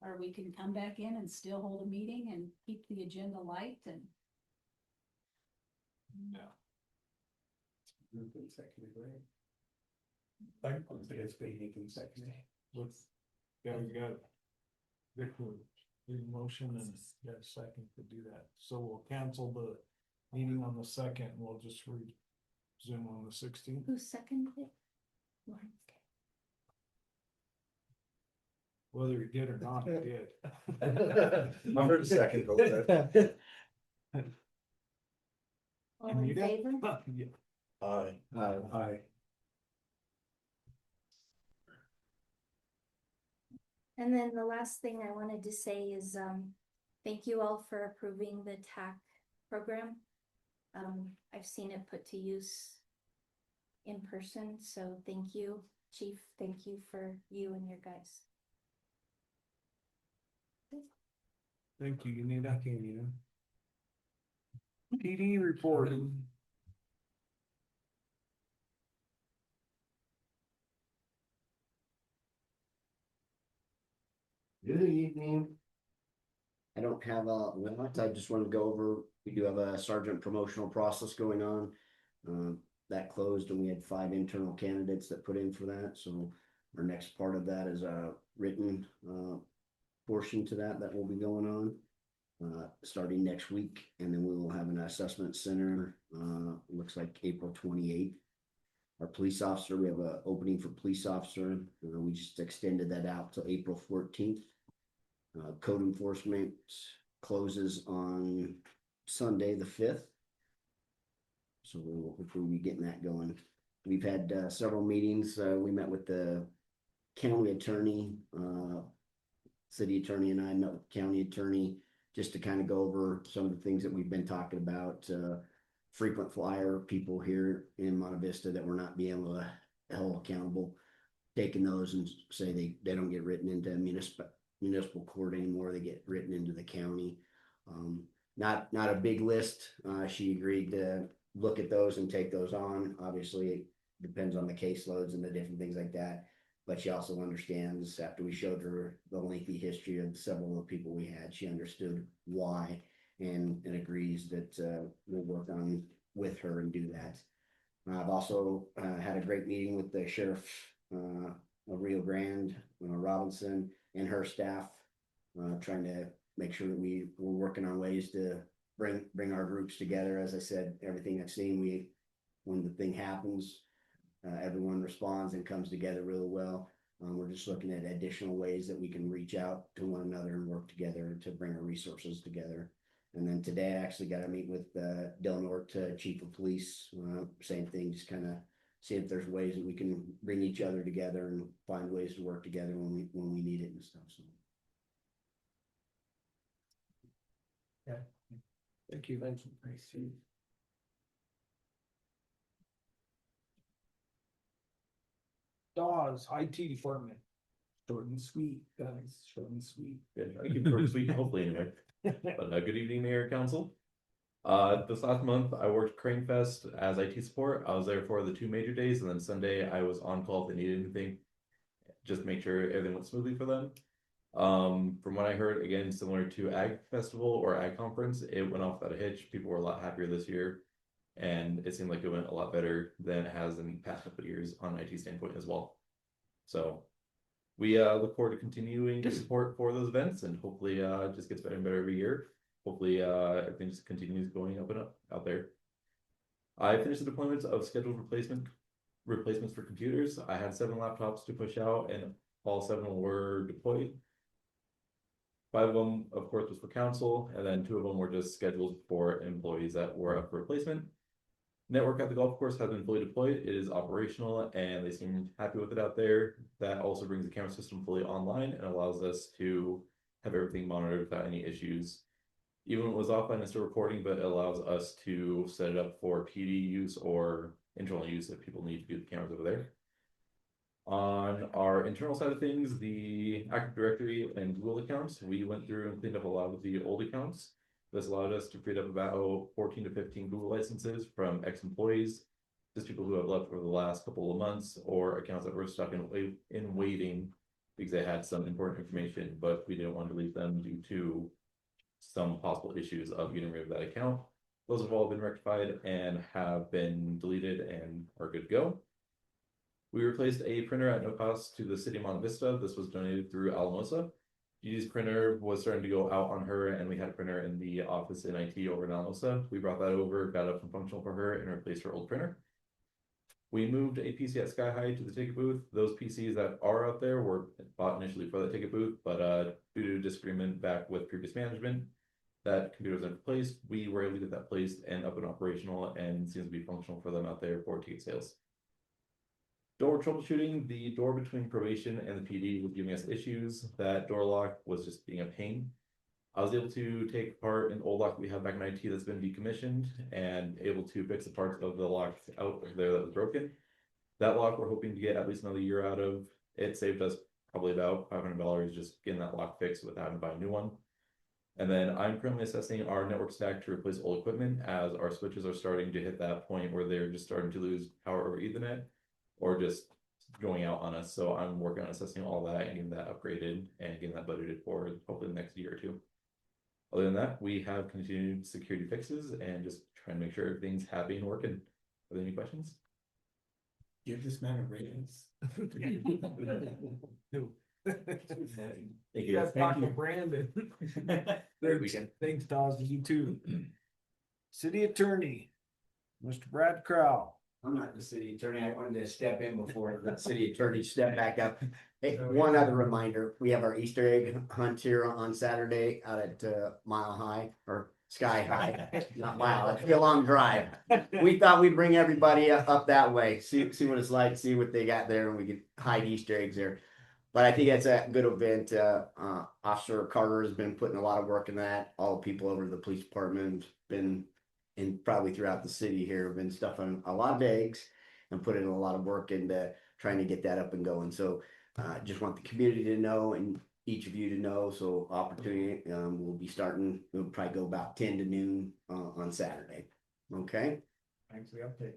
Or we can come back in and still hold a meeting and keep the agenda light and No. Moved and seconded, right? I don't think it's been moved and seconded. Let's, yeah, we got Vic will do the motion and got a second to do that. So we'll cancel the meeting on the 2nd and we'll just resume on the 16th. Who seconded it? Lauren, okay. Whether he did or not, he did. I heard a second go ahead. All And in you got- favor? Yeah. Aye. Aye. And then the last thing I wanted to say is, thank you all for approving the TAC program. I've seen it put to use in person, so thank you, Chief. Thank you for you and your guys. Thank you, Unita. Okay, you know. PD report. Good evening. I don't have lot, I just wanted to go over, we do have a sergeant promotional process going on. That closed and we had 5 internal candidates that put in for that, so our next part of that is a written portion to that will be going on. Starting next week, and then we will have an assessment center, looks like April 28th. Our police officer, we have an opening for police officer, we just extended that out to April 14th. Code enforcement closes on Sunday, the 5th. So we'll hopefully be getting that going. We've had several meetings. We met with the county attorney, city attorney, and I met with the county attorney just to kind of go over some of the things that we've been talking about. Frequent flyer people here in Monte Vista that we're not being able to hold accountable, taking those and say they don't get written into municipal court anymore. They get written into the county. Not a big list. She agreed to look at those and take those on. Obviously, it depends on the caseloads and the different things like that. But she also understands, after we showed her the lengthy history of several of the people we had, she understood why and agrees that we'll work on with her and do that. I've also had a great meeting with the sheriff of Rio Grande, Robinson, and her staff. trying to make sure that we're working on ways to bring our groups together. As I said, everything I've seen, when the thing happens, everyone responds and comes together really well. We're just looking at additional ways that we can reach out to one another and work together to bring our resources together. And then today I actually got to meet with Del Norte, Chief of Police. Same thing, just kind of see if there's ways that we can bring each other together and find ways to work together when we need it and stuff. So. Thank you. Dawes, IT department. Short and sweet, guys, short and sweet. Good. I keep it sweet, hopefully anyway. But good evening, Mayor Council. This last month I worked Crane Fest as IT support. I was there for the 2 major days, and then Sunday I was on call if they needed anything, just to make sure everything went smoothly for them. From what I heard, again, similar to Ag Festival or Ag Conference, it went off without a hitch. People were a lot happier this year, and it seemed like it went a lot better than it has in the past couple of years on an IT standpoint as well. So we look forward to continuing to support for those events, and hopefully it just gets better and better every year. Hopefully everything just continues going up and up out there. I finished the deployments of scheduled replacements for computers. I had 7 laptops to push out, and all 7 were deployed. 5 of them, of course, was for council, and then 2 of them were just scheduled for employees that were up for replacement. Network at the golf course has been fully deployed. It is operational, and they seem happy with it out there. That also brings the camera system fully online and allows us to have everything monitored without any issues. Even when it was offline, it's still recording, but it allows us to set it up for PD use or internal use if people need to view the cameras over there. On our internal side of things, the Active Directory and Google accounts, we went through and cleaned up a lot of the old accounts. This allowed us to free up about 14 to 15 Google licenses from ex-employees, just people who have left over the last couple of months, or accounts that were stuck in waiting because they had some important information, but we didn't want to leave them due to some possible issues of getting rid of that account. Those have all been rectified and have been deleted and are good to go. We replaced a printer at no cost to the city of Monte Vista. This was donated through Alamosa. Gigi's printer was starting to go out on her, and we had a printer in the office in IT over in Alamosa. We brought that over, got it up and functional for her, and replaced her old printer. We moved a PC at Sky High to the ticket booth. Those PCs that are out there were bought initially for the ticket booth, but due to disagreement back with previous management, that computer was replaced. We were able to get that placed and up and operational, and seems to be functional for them out there for ticket sales. Door troubleshooting, the door between probation and the PD was giving us issues. That door lock was just being a pain. I was able to take apart an old lock we have back in IT that's been decommissioned and able to fix the parts of the lock out there that was broken. That lock we're hoping to get at least another year out of. It saved us probably about $500 just getting that lock fixed without having to buy a new one. And then I'm currently assessing our network stack to replace old equipment, as our switches are starting to hit that point where they're just starting to lose power over Ethernet or just going out on us. So I'm working on assessing all that and getting that upgraded and getting that budgeted for hopefully the next year or 2. Other than that, we have continued security fixes and just trying to make sure everything's happy and working. Are there any questions? Give this man a raise. Thank you. That's Dr. Brandon. Great weekend. Thanks, Dawes, you too. City Attorney, Mr. Brad Crowell. I'm not the city attorney. I wanted to step in before the city attorney step back up. Hey, one other reminder, we have our Easter egg hunt here on Saturday out at Mile High or Sky High, not Mile, it'd be a long drive. We thought we'd bring everybody up that way, see what it's like, see what they got there, and we could hide Easter eggs there. But I think that's a good event. Officer Carter has been putting a lot of work in that. All the people over the police department have been, and probably throughout the city here, have been stuffing a lot of eggs and putting a lot of work into trying to get that up and going. So just want the community to know and each of you to know. So opportunity, we'll be starting, we'll probably go about 10 to noon on Saturday. Okay? Thanks for the update.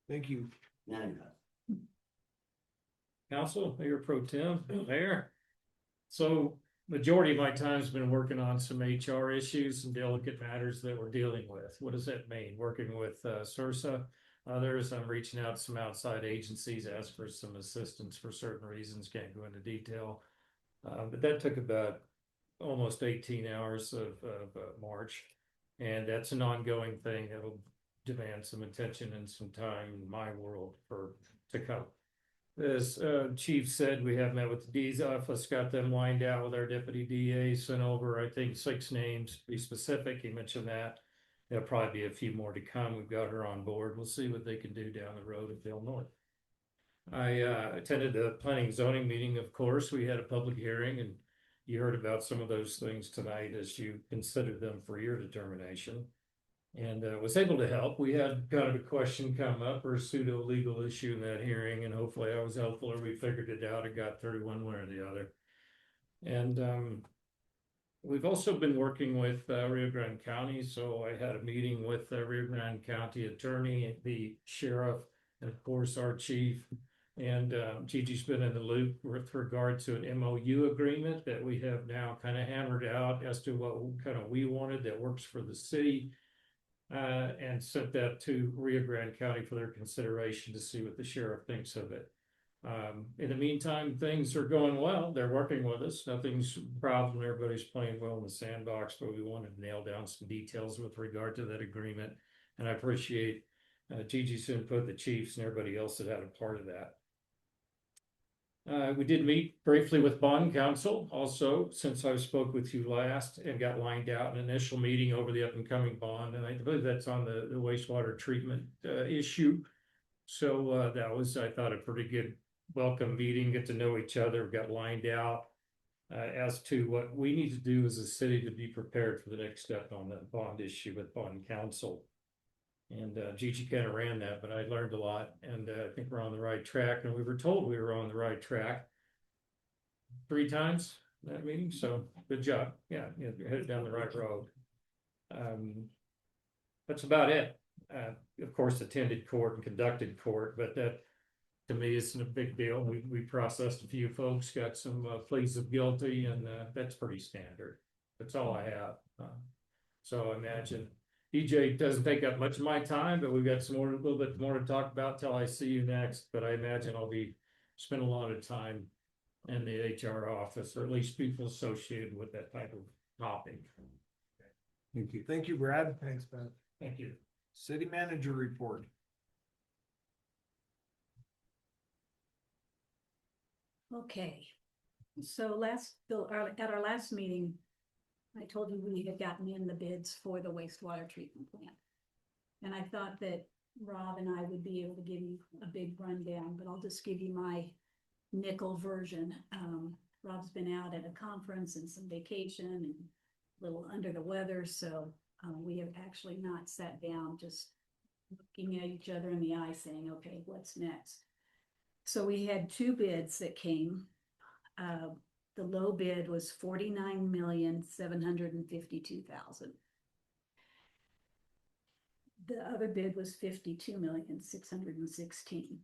Thank you. Council, Mayor Pro Tem, Mayor. So majority of my time's been working on some HR issues and delicate matters that we're dealing with. What does that mean? Working with CIRSA, others, I'm reaching out to some outside agencies, ask for some assistance for certain reasons, can't go into detail. But that took about almost 18 hours of March. And that's an ongoing thing that'll demand some attention and some time in my world to come. As Chief said, we have met with the D's office, got them lined out with our deputy DA, sent over, I think, 6 names, to be specific. He mentioned that. There'll probably be a few more to come. We've got her on board. We'll see what they can do down the road if they'll north. I attended the planning and zoning meeting, of course. We had a public hearing, and you heard about some of those things tonight as you considered them for your determination. And was able to help. We had kind of a question come up or a pseudo legal issue in that hearing, and hopefully I was helpful or we figured it out and got through one way or the other. And we've also been working with Rio Grande County. So I had a meeting with the Rio Grande County attorney, the sheriff, and of course our chief. And Gigi's been in the loop with regard to an MOU agreement that we have now kind of hammered out as to what kind of we wanted that works for the city. And sent that to Rio Grande County for their consideration to see what the sheriff thinks of it. In the meantime, things are going well. They're working with us. Nothing's a problem. Everybody's playing well in the sandbox, but we wanted to nail down some details with regard to that agreement. And I appreciate Gigi's input, the chiefs, and everybody else that had a part of that. We did meet briefly with bond counsel also since I spoke with you last and got lined out an initial meeting over the up and coming bond. And I believe that's on the wastewater treatment issue. So that was, I thought, a pretty good welcome meeting, get to know each other, got lined out as to what we need to do as a city to be prepared for the next step on that bond issue with bond counsel. And Gigi kind of ran that, but I learned a lot, and I think we're on the right track. And we were told we were on the right track 3 times that meeting, so good job. Yeah, you're headed down the right road. That's about it. Of course, attended court and conducted court, but that to me isn't a big deal. We processed a few folks, got some pleas of guilty, and that's pretty standard. That's all I have. So I imagine EJ doesn't take up much of my time, but we've got a little bit more to talk about till I see you next. But I imagine I'll be spending a lot of time in the HR office, or at least people associated with that type of topic. Thank you. Thank you, Brad. Thanks, Ben. Thank you. City manager report. Okay, so at our last meeting, I told you we had gotten in the bids for the wastewater treatment plant. And I thought that Rob and I would be able to give you a big rundown, but I'll just give you my nickel version. Rob's been out at a conference and some vacation and a little under the weather, so we have actually not sat down, just looking at each other in the eye saying, okay, what's next? So we had 2 bids that came. The low bid was $49,752,000. The other bid was $52,616,000.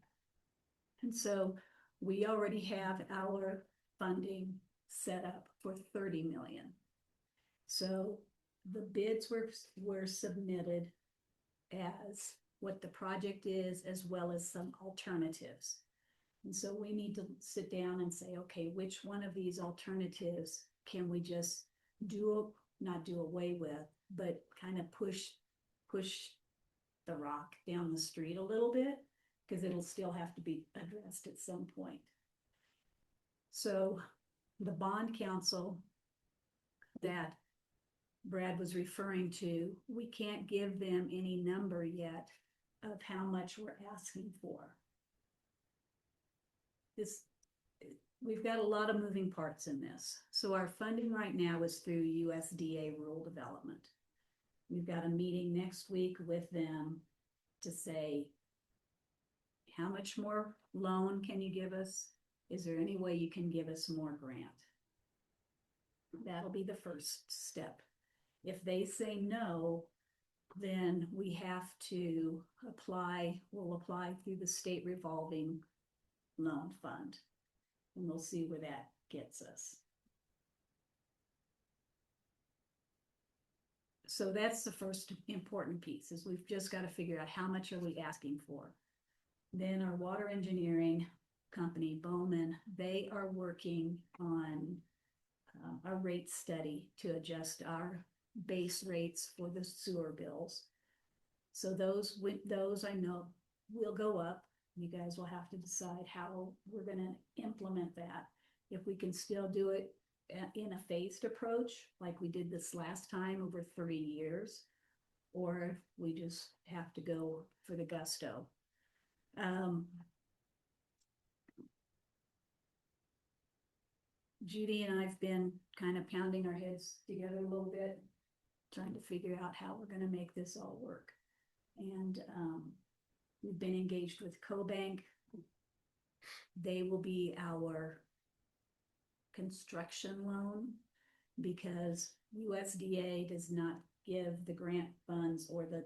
And so we already have our funding set up for $30 million. So the bids were submitted as what the project is, as well as some alternatives. And so we need to sit down and say, okay, which one of these alternatives can we just not do away with, but kind of push the rock down the street a little bit, because it'll still have to be addressed at some point. So the bond counsel that Brad was referring to, we can't give them any number yet of how much we're asking for. We've got a lot of moving parts in this. So our funding right now is through USDA rural development. We've got a meeting next week with them to say, how much more loan can you give us? Is there any way you can give us more grant? That'll be the first step. If they say no, then we have to apply, we'll apply through the state revolving loan fund, and we'll see where that gets us. So that's the first important piece, is we've just got to figure out how much are we asking for. Then our water engineering company, Bowman, they are working on a rate study to adjust our base rates for the sewer bills. So those I know will go up. You guys will have to decide how we're gonna implement that. If we can still do it in a phased approach, like we did this last time over 3 years, or if we just have to go for the gusto. Judy and I've been kind of pounding our heads together a little bit, trying to figure out how we're gonna make this all work. And we've been engaged with CoBank. They will be our construction loan because USDA does not give the grant funds or the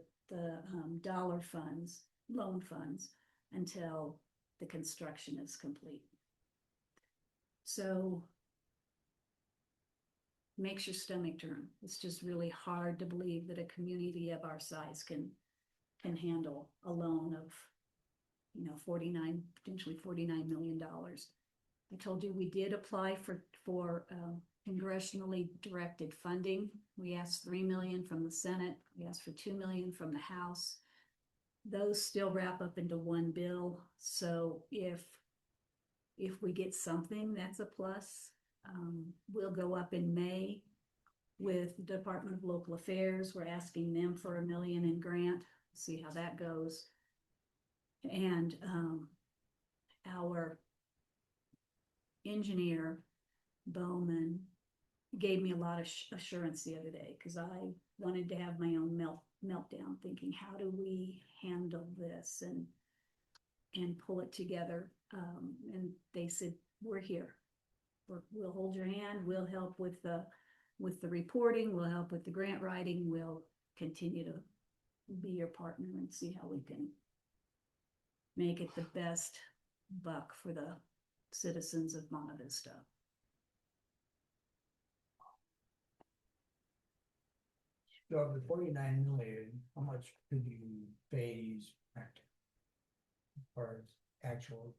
dollar funds, loan funds, until the construction is complete. So makes your stomach turn. It's just really hard to believe that a community of our size can handle a loan of, 49, potentially $49 million. I told you we did apply for congressionally directed funding. We asked 3 million from the Senate. We asked for 2 million from the House. Those still wrap up into one bill. So if we get something, that's a plus. We'll go up in May with the Department of Local Affairs. We're asking them for $1 million in grant. See how that goes. And our engineer, Bowman, gave me a lot of assurance the other day because I wanted to have my own meltdown thinking, how do we handle this and pull it together? And they said, we're here. We'll hold your hand. We'll help with the reporting. We'll help with the grant writing. We'll continue to be your partner and see how we can make it the best buck for the citizens of Monte Vista. So of the 49 million, how much could you phase back as far as actual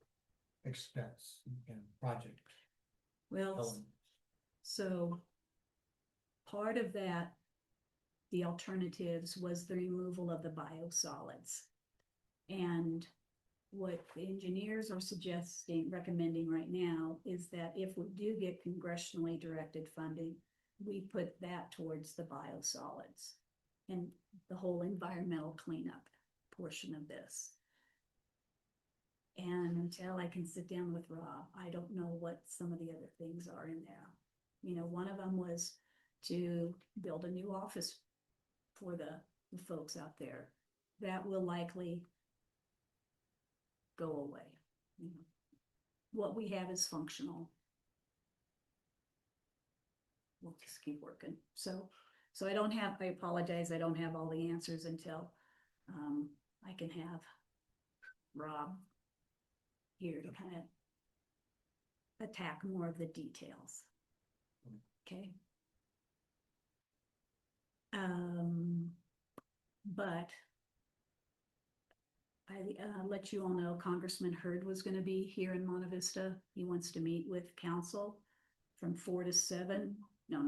expense and project? Well, so part of that, the alternatives was the removal of the biosolids. And what the engineers are recommending right now is that if we do get congressionally directed funding, we put that towards the biosolids and the whole environmental cleanup portion of this. And until I can sit down with Rob, I don't know what some of the other things are in there. One of them was to build a new office for the folks out there. That will likely go away. What we have is functional. We'll just keep working. So I apologize, I don't have all the answers until I can have Rob here to kind of attack more of the details. Okay. But I let you all know Congressman Hurd was going to be here in Monte Vista. He wants to meet with council from 4 to 7. No.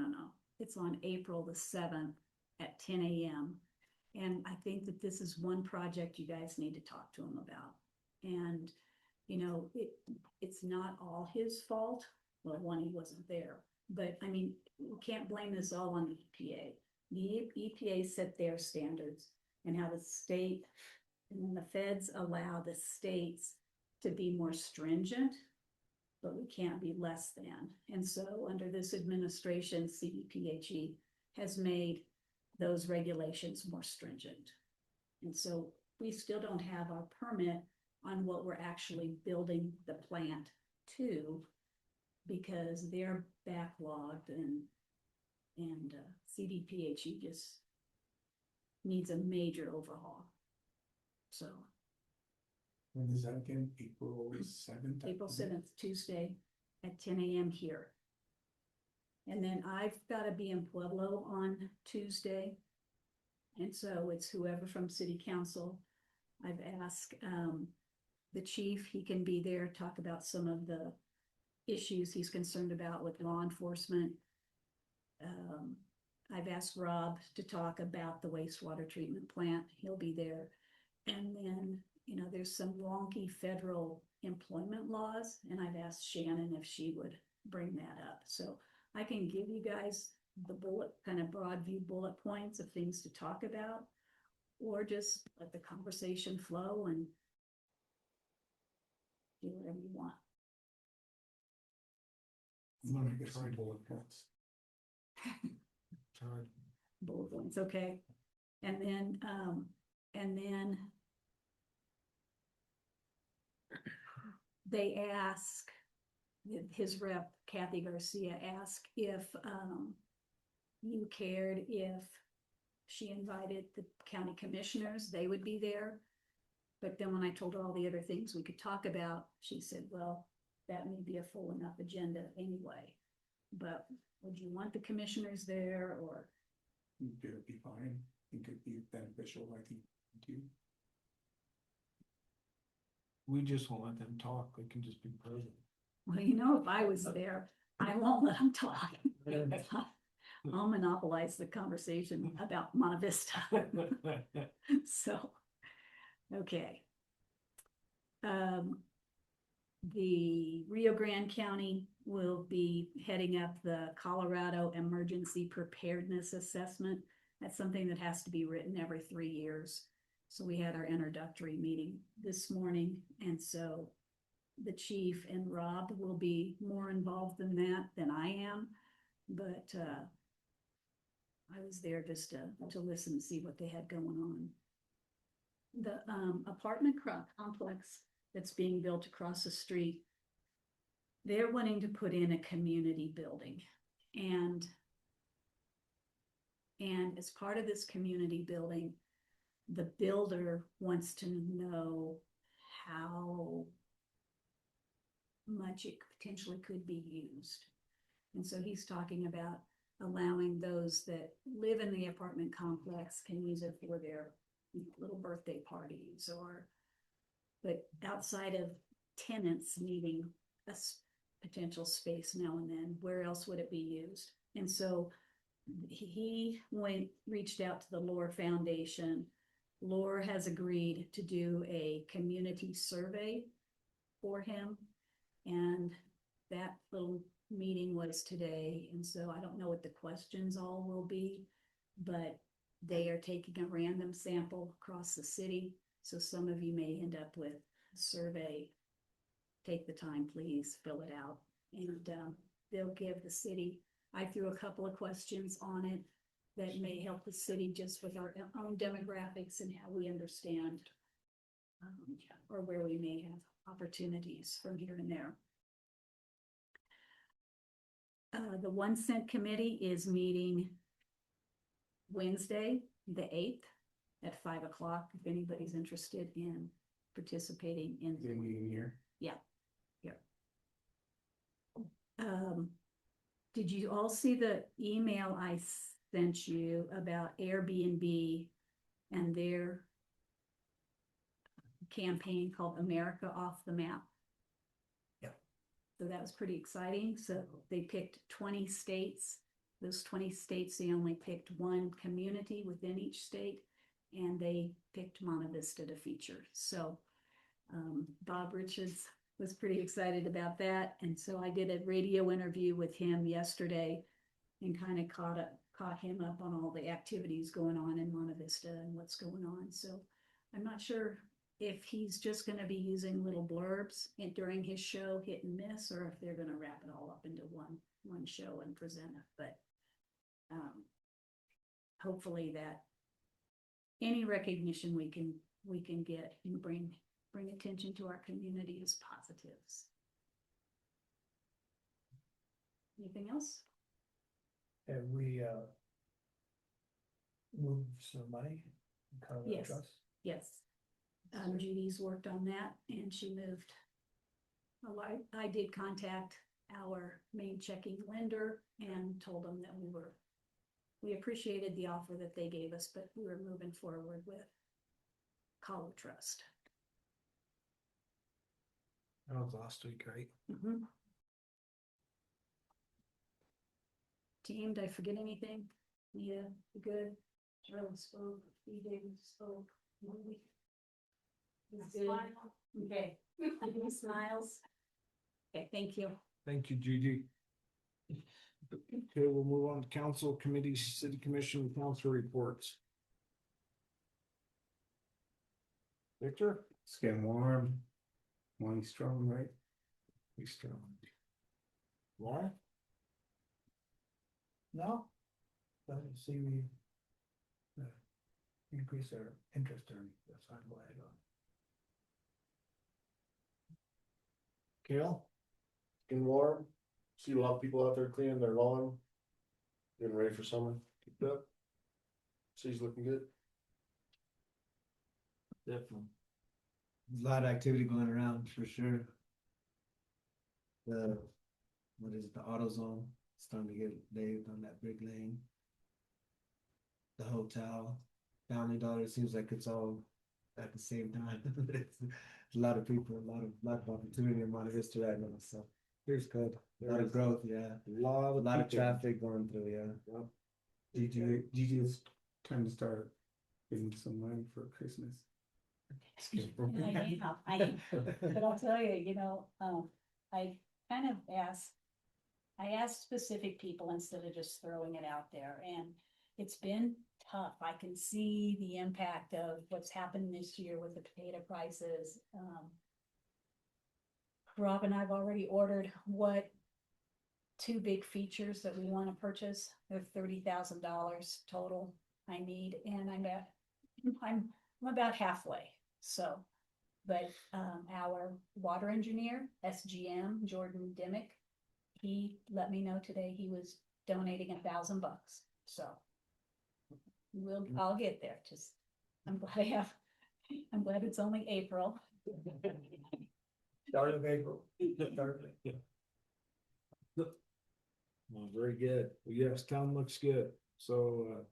It's on April the 7th at 10 a.m. And I think that this is one project you guys need to talk to him about. And, it's not all his fault. Well, one, he wasn't there. But, we can't blame this all on the EPA. The EPA set their standards and how the state and then the feds allow the states to be more stringent, but we can't be less than. And so under this administration, CDPHE has made those regulations more stringent. And so we still don't have our permit on what we're actually building the plant to because they're backlogged and CDPHE just needs a major overhaul. So. When is that again? April 7th? April 7th, Tuesday at 10 a.m. here. And then I've got to be in Pueblo on Tuesday. And so it's whoever from city council. I've asked the chief, he can be there, talk about some of the issues he's concerned about with law enforcement. I've asked Rob to talk about the wastewater treatment plant. He'll be there. And then, there's some wonky federal employment laws, and I've asked Shannon if she would bring that up. So I can give you guys the kind of broad view bullet points of things to talk about, or just let the conversation flow and do whatever you want. I'm gonna get some bullet points. Bullet points, okay. And then they ask, his rep Kathy Garcia asked if you cared if she invited the county commissioners, they would be there. But then when I told her all the other things we could talk about, she said, well, that may be a full enough agenda anyway. But would you want the commissioners there, or? It'd be fine. I think it'd be beneficial, I think, too. We just won't let them talk. They can just be present. Well, if I was there, I won't let them talk. I'll monopolize the conversation about Monte Vista. So, okay. The Rio Grande County will be heading up the Colorado Emergency Preparedness Assessment. That's something that has to be written every 3 years. So we had our introductory meeting this morning, and so the chief and Rob will be more involved in that than I am, but I was there just to listen and see what they had going on. The apartment complex that's being built across the street, they're wanting to put in a community building, and as part of this community building, the builder wants to know how much it potentially could be used. And so he's talking about allowing those that live in the apartment complex can use it for their little birthday parties, but outside of tenants needing a potential space now and then, where else would it be used? And so he reached out to the Lore Foundation. Lore has agreed to do a community survey for him, and that little meeting was today. And so I don't know what the questions all will be, but they are taking a random sample across the city. So some of you may end up with a survey. Take the time, please fill it out, and they'll give the city. I threw a couple of questions on it that may help the city just with our own demographics and how we understand or where we may have opportunities from here and there. The 1 Cent Committee is meeting Wednesday, the 8th at 5 o'clock. If anybody's interested in participating in The meeting here. Yeah, here. Did you all see the email I sent you about Airbnb and their campaign called America Off the Map? Yeah. So that was pretty exciting. So they picked 20 states. Those 20 states, they only picked one community within each state, and they picked Monte Vista to feature. So Bob Richards was pretty excited about that. And so I did a radio interview with him yesterday and kind of caught him up on all the activities going on in Monte Vista and what's going on. So I'm not sure if he's just going to be using little blurbs during his show, hit and miss, or if they're going to wrap it all up into one show and present it. But hopefully that any recognition we can get and bring attention to our community as positives. Anything else? Have we moved some money? Yes. Trust? Yes. Judy's worked on that, and she moved. Oh, I did contact our main checking lender and told them that we appreciated the offer that they gave us, but we were moving forward with Collar Trust. That was last week, right? Mm-hmm. team. Did I forget anything? Yeah, good. Charlie spoke, David spoke. Movie. It's good. Okay. Smiles. Okay, thank you. Thank you, Gigi. Okay, we'll move on to council committees, city commission, council reports. Victor? It's getting warm. Morning strong, right? We still. Why? No? But see, we increase our interest earning, that's why I'm glad on. Kale? Getting warm, see a lot of people out there cleaning their lawn. Getting ready for summer, keep it up. City's looking good. Definitely. A lot of activity going around for sure. What is it, the AutoZone, starting to get paved on that big lane. The hotel, Family Dollar, it seems like it's all at the same time. It's a lot of people, a lot of opportunity in Monte Vista right now, so here's good. A lot of growth, yeah. A lot A lot of traffic going through, yeah. Gigi is trying to start getting some money for Christmas. I am, but I'll tell you, I kind of I asked specific people instead of just throwing it out there, and it's been tough. I can see the impact of what's happened this year with the potato prices. Rob and I've already ordered two big features that we want to purchase. They're $30,000 total I need, and I'm about halfway. So, but our water engineer, SGM, Jordan Dimmick, he let me know today he was donating $1,000. So I'll get there. Just, I'm glad it's only April. Start of April. Well, very good. Well, yes, town looks good. So,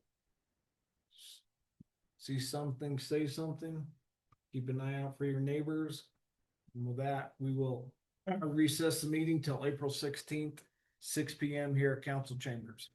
see something, say something. Keep an eye out for your neighbors. And with that, we will recess the meeting till April 16th, 6 p.m. here at council chambers.